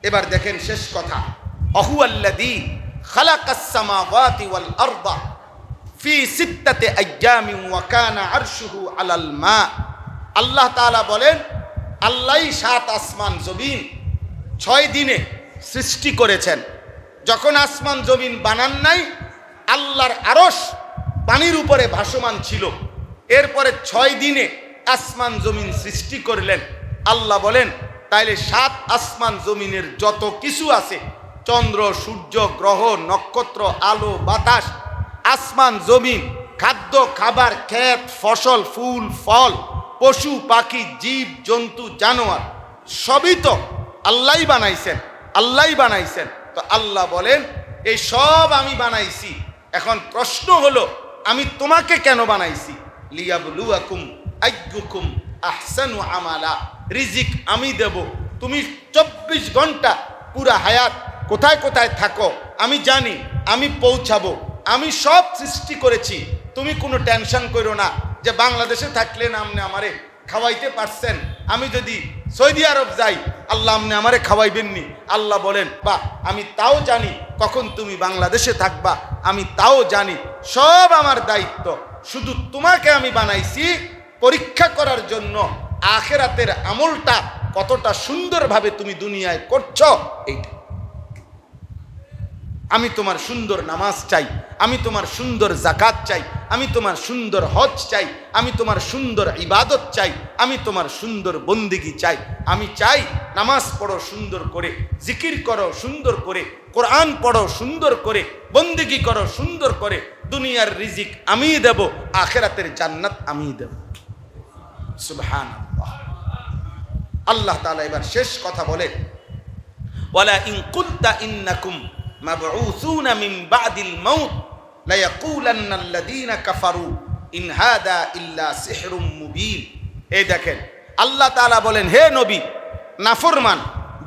এবার দেখেন শেষ কথা, আহুয়াল্লাযী খালাকাস সামাওয়াতি ওয়াল আরদা ফি সিত্তাতি আইয়ামিন ওয়া কানা আরশুহু আলাল মা। আল্লাহ তাআলা বলেন আল্লাহই 7 আসমান জমিন 6 দিনে সৃষ্টি করেছেন। যখন আসমান জমিন বানান নাই আল্লাহর আরশ পানির উপরে ভাসমান ছিল, এরপরে 6 দিনে আসমান জমিন সৃষ্টি করলেন। আল্লাহ বলেন তাইলে 7 আসমান জমিনের যত কিছু আছে, চন্দ্র সূর্য গ্রহ নক্ষত্র আলো বাতাস, আসমান জমিন, খাদ্য খাবার, ক্ষেত ফসল, ফুল ফল, পশু পাখি, জীব জন্তু জানোয়ার, সবই তো আল্লাহই বানাইছেন, আল্লাহই বানাইছেন। তো আল্লাহ বলেন এই সব আমি বানাইছি, এখন প্রশ্ন হলো আমি তোমাকে কেন বানাইছি? লিয়াবলুয়াকুম আইয়ুকুম আহসানু আমালা। রিজিক আমি দেব, তুমি 24 ঘন্টা পুরা হায়াত কোথায় কোথায় থাকো আমি জানি, আমি পৌঁছাবো। আমি সব সৃষ্টি করেছি, তুমি কোনো টেনশন করো না যে বাংলাদেশে থাকলে না আপনি আমারে খাওয়াইতে পারছেন, আমি যদি সৌদি আরব যাই আল্লাহ আপনি আমারে খাওয়াইবেননি। আল্লাহ বলেন বা আমি তাও জানি কখন তুমি বাংলাদেশে থাকবা, আমি তাও জানি, সব আমার দায়িত্ব। শুধু তোমাকে আমি বানাইছি পরীক্ষা করার জন্য আখিরাতের আমলটা কতটা সুন্দরভাবে তুমি দুনিয়ায় করছো এইটা। আমি তোমার সুন্দর নামাজ চাই, আমি তোমার সুন্দর যাকাত চাই, আমি তোমার সুন্দর হজ চাই, আমি তোমার সুন্দর ইবাদত চাই, আমি তোমার সুন্দর বন্দেগী চাই। আমি চাই নামাজ পড়ো সুন্দর করে, জিকির করো সুন্দর করে, কোরআন পড়ো সুন্দর করে, বন্দেগী করো সুন্দর করে। দুনিয়ার রিজিক আমিই দেব, আখিরাতের জান্নাত আমিই দেব। সুবহানাল্লাহ। আল্লাহ তাআলা এবার শেষ কথা বলে ওয়ালা ইন কুনতা ইন্নাকুম মাবউসুনা মিন বাদিল মাউত লায়াকুলান্না আল্লাযীনা কাফারু ইন হাদা ইল্লা সিহরুম মুবিন। এই দেখেন আল্লাহ তাআলা বলেন হে নবী, নাফরমান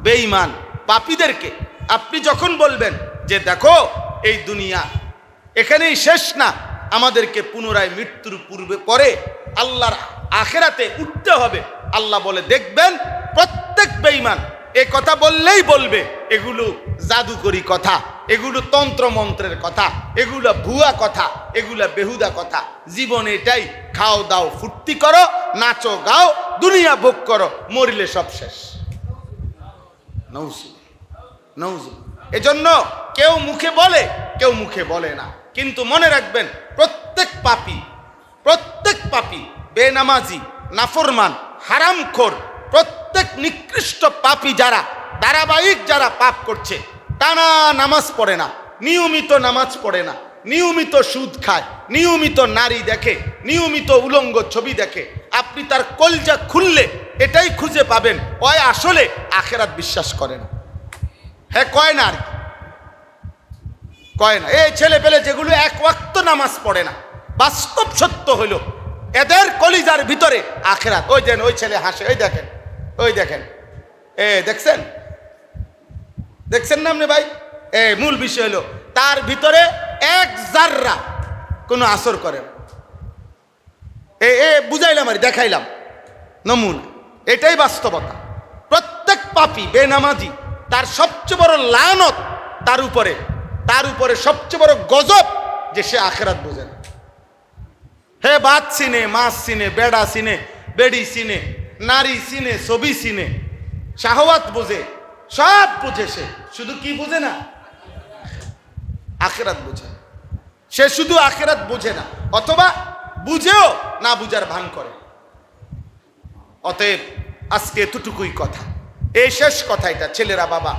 বেঈমান পাপীদেরকে আপনি যখন বলবেন যে দেখো এই দুনিয়া এখানেই শেষ না, আমাদেরকে পুনরায় মৃত্যুর পূর্বে পরে আল্লাহর আখেরাতে উঠতে হবে, আল্লাহ বলে দেখবেন প্রত্যেক বেঈমান এ কথা বললেই বলবে এগুলো জাদুকরি কথা, এগুলো তন্ত্র মন্ত্রের কথা, এগুলো ভুয়া কথা, এগুলো বেহুদা কথা। জীবন এটাই, খাও দাও ফুর্তি করো, নাচো গাও, দুনিয়া ভোগ করো, মরিলে সব শেষ। এজন্য কেউ মুখে বলে, কেউ মুখে বলে না, কিন্তু মনে রাখবেন প্রত্যেক পাপী, বেনামাজি, নাফরমান, হারামখোর, প্রত্যেক নিকৃষ্ট পাপী যারা ধারাবাহিক যারা পাপ করছে, টানা নামাজ পড়ে না, নিয়মিত নামাজ পড়ে না, নিয়মিত সুদ খায়, নিয়মিত নারী দেখে, নিয়মিত উলঙ্গ ছবি দেখে, আপনি তার কলজা খুললে এটাই খুঁজে পাবেন ওই আসলে আখেরাত বিশ্বাস করে না। হ্যাঁ, কয় না, আর কি কয় না। এই ছেলে পেলে যেগুলো এক ওয়াক্ত নামাজ পড়ে না, বাস্তব সত্য হইল এদের কলিজার ভিতরে আখেরাত। ওই দেন ওই ছেলে হাসে, ওই দেখেন, ওই দেখেন, দেখছেন না আপনি ভাই? মূল বিষয় হলো তার ভিতরে এক জাররা কোনো আসর করে না। বুঝাইলাম আর দেখাইলাম নমুনা, এটাই বাস্তবতা। প্রত্যেক পাপী বেনামাজি তার সবচেয়ে বড় লানত তার উপরে সবচেয়ে বড় গজব যে সে আখেরাত বোঝে না। হে ভাত চিনে, মাছ চিনে, বেড়া চিনে, বেড়ি চিনে, নারী চিনে, ছবি চিনে, শাহওয়াত বোঝে, সব বুঝে, সে শুধু কি বোঝে না? আখেরাত বোঝে। সে শুধু আখেরাত বোঝে না, অথবা বুঝেও না বুঝার ভান করে। অতএব আজকে এতটুকুই কথা, এই শেষ কথা। এটা ছেলেরা বাবা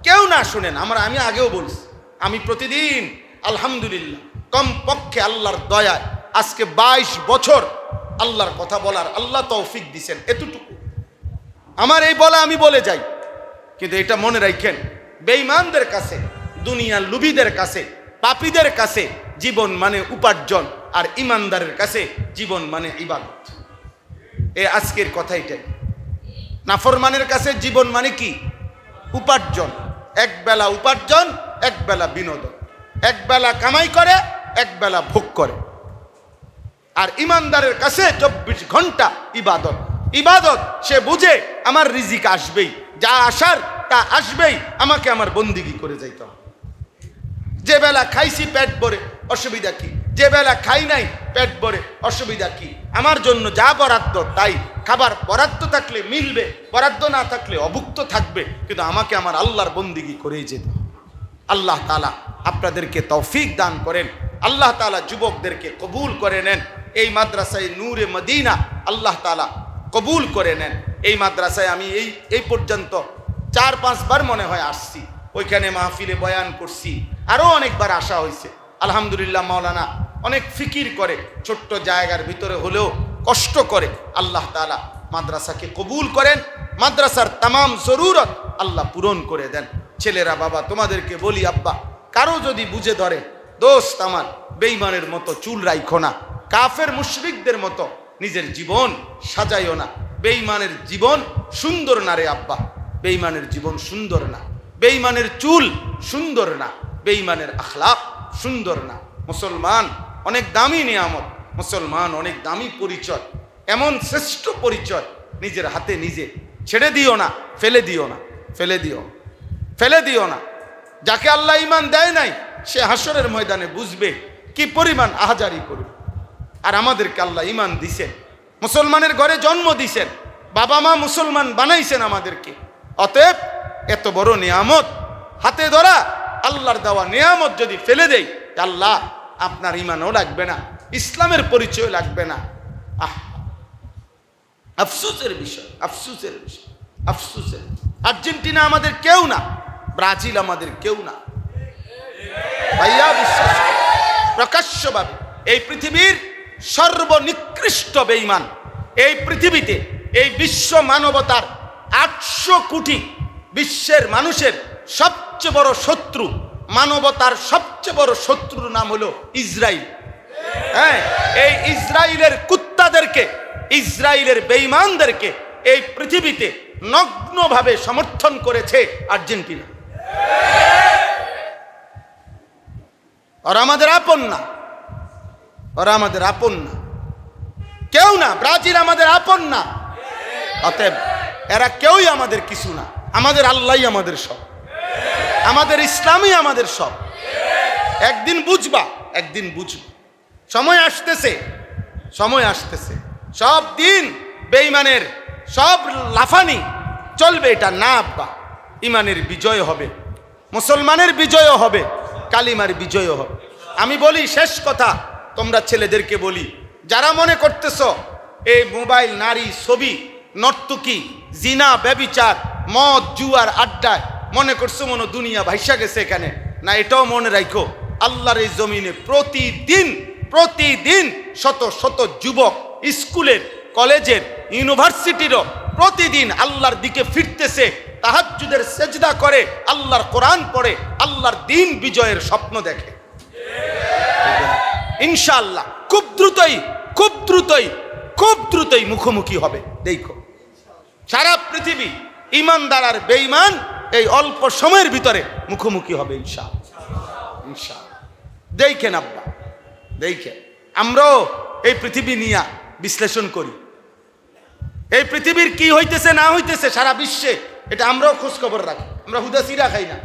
কেউ না শুনেন, আমি আগেও বলছি, আমি প্রতিদিন আলহামদুলিল্লাহ কমপক্ষে আল্লাহর দয়ায় আজকে 22 বছর আল্লাহর কথা বলার আল্লাহ তৌফিক দিছেন। এতটুকু আমার এই বলা আমি বলে যাই, কিন্তু এটা মনে রাখেন, বেঈমানদের কাছে, দুনিয়ার লুবিদের কাছে, পাপীদের কাছে জীবন মানে উপার্জন, আর ইমানদারের কাছে জীবন মানে ইবাদত। এই আজকের কথা এটাই। নাফরমানের কাছে জীবন মানে কি? উপার্জন। এক বেলা উপার্জন, এক বেলা বিনোদন, এক বেলা কামাই করে, এক বেলা ভোগ করে। আর ইমানদারের কাছে 24 ঘন্টা ইবাদত। ইবাদত সে বুঝে আমার রিজিক আসবেই, যা আসার তা আসবেই, আমাকে আমার বন্দিগি করে যাইতে হবে। যে বেলা খাইছি পেট ভরে, অসুবিধা কি? যে বেলা খাই নাই পেট ভরে, অসুবিধা কি? আমার জন্য যা বরাদ্দ তাই খাবার, বরাদ্দ থাকলে মিলবে, বরাদ্দ না থাকলে অভুক্ত থাকবে, কিন্তু আমাকে আমার আল্লাহর বন্দিগি করেই যেতে হবে। আল্লাহ তাআলা আপনাদেরকে তৌফিক দান করেন, আল্লাহ তাআলা যুবকদেরকে কবুল করে নেন। এই মাদ্রাসায় নূরে মদিনা আল্লাহ তাআলা কবুল করে নেন। এই মাদ্রাসায় আমি এই পর্যন্ত 4-5 বার মনে হয় আসছি, ওইখানে মাহফিলে বয়ান করছি, আরও অনেকবার আসা হয়েছে। আলহামদুলিল্লাহ, মাওলানা অনেক ফিকির করে, ছোট্ট জায়গার ভিতরে হলেও কষ্ট করে। আল্লাহ তাআলা মাদ্রাসাকে কবুল করেন, মাদ্রাসার তামাম জরুরত আল্লাহ পূরণ করে দেন। ছেলেরা বাবা তোমাদেরকে বলি, আব্বা কারো যদি বুঝে ধরে, দোস্ত আমার বেঈমানের মতো চুল রাইখো না, কাফের মুশরিকদের মতো নিজের জীবন সাজাইও না। বেঈমানের জীবন সুন্দর না রে আব্বা, বেঈমানের জীবন সুন্দর না, বেঈমানের চুল সুন্দর না, বেঈমানের আখলাক সুন্দর না। মুসলমান অনেক দামি নিয়ামত, মুসলমান অনেক দামি পরিচয়, এমন শ্রেষ্ঠ পরিচয় নিজের হাতে নিজে ছেড়ে দিও না, ফেলে দিও না, ফেলে দিও না। যাকে আল্লাহ ঈমান দেয় নাই সে হাসরের ময়দানে বুঝবে কি পরিমাণ আহাজারি করবে। আর আমাদেরকে আল্লাহ ঈমান দিছেন, মুসলমানের ঘরে জন্ম দিছেন, বাবা মা মুসলমান বানাইছেন আমাদেরকে। অতএব এত বড় নিয়ামত হাতে ধরা, আল্লাহর দেওয়া নিয়ামত যদি ফেলে দেই, আল্লাহ আপনার ঈমানও লাগবে না, ইসলামের পরিচয় লাগবে না। আফসোসের বিষয়, আফসোসের বিষয়, আফসোসের। আর্জেন্টিনা আমাদের কেউ না, ব্রাজিল আমাদের কেউ না ভাইয়া, বিশ্বাস প্রকাশ্যভাবে এই পৃথিবীর সর্বনিকৃষ্ট বেঈমান, এই পৃথিবীতে এই বিশ্ব মানবতার 800 কোটি বিশ্বের মানুষের সবচেয়ে বড় শত্রু, মানবতার সবচেয়ে বড় শত্রুর নাম হলো ইসরায়েল। হ্যাঁ, এই ইসরায়েলের কুত্তাদেরকে, ইসরায়েলের বেঈমানদেরকে এই পৃথিবীতে নগ্নভাবে সমর্থন করেছে আর্জেন্টিনা। ওরা আমাদের আপন না, ওরা আমাদের আপন না, কেউ না। ব্রাজিল আমাদের আপন না, অতএব এরা কেউই আমাদের কিছু না। আমাদের আল্লাহই আমাদের সব, আমাদের ইসলামই আমাদের সব। একদিন বুঝবা, একদিন বুঝবা। সময় আসতেছে, সময় আসতেছে। সব দিন বেঈমানের সব লাফানি চলবে, এটা না আব্বা। ইমানের বিজয় হবে, মুসলমানের বিজয়ও হবে, কালিমার বিজয়ও হবে। আমি বলি শেষ কথা, তোমরা ছেলেদেরকে বলি, যারা মনে করতেছ এই মোবাইল, নারী, ছবি, নর্তকী, জিনা, ব্যভিচার, মদ, জুয়ার আড্ডায় মনে করছো মনে দুনিয়া ভাইসা গেছে এখানে, না, এটাও মনে রাখো আল্লাহর এই জমিনে প্রতিদিন প্রতিদিন শত শত যুবক স্কুলের, কলেজের, ইউনিভার্সিটিরও প্রতিদিন আল্লাহর দিকে ফিরতেছে, তাহাজ্জুদের সেজদা করে, আল্লাহর কোরআন পড়ে, আল্লাহর দিন বিজয়ের স্বপ্ন দেখে। ইনশাআল্লাহ খুব দ্রুতই খুব দ্রুতই খুব দ্রুতই মুখোমুখি হবে। দেখো সারা পৃথিবী ইমানদার আর বেঈমান এই অল্প সময়ের ভিতরে মুখোমুখি হবে ইনশাআল্লাহ, ইনশাআল্লাহ। দেখেন আব্বা, দেখেন আমরাও এই পৃথিবী নিয়ে বিশ্লেষণ করি, এই পৃথিবীর কি হইতেছে না হইতেছে সারা বিশ্বে, এটা আমরাও খোঁজ খবর রাখি। আমরা হুদা চিরা খাই না,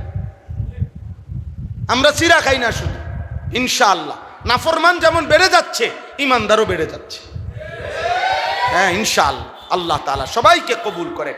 আমরা চিরা খাই না শুধু। ইনশাআল্লাহ নাফরমান যেমন বেড়ে যাচ্ছে, ইমানদারও বেড়ে যাচ্ছে। হ্যাঁ ইনশাআল্লাহ। আল্লাহ তাআলা সবাইকে কবুল করেন।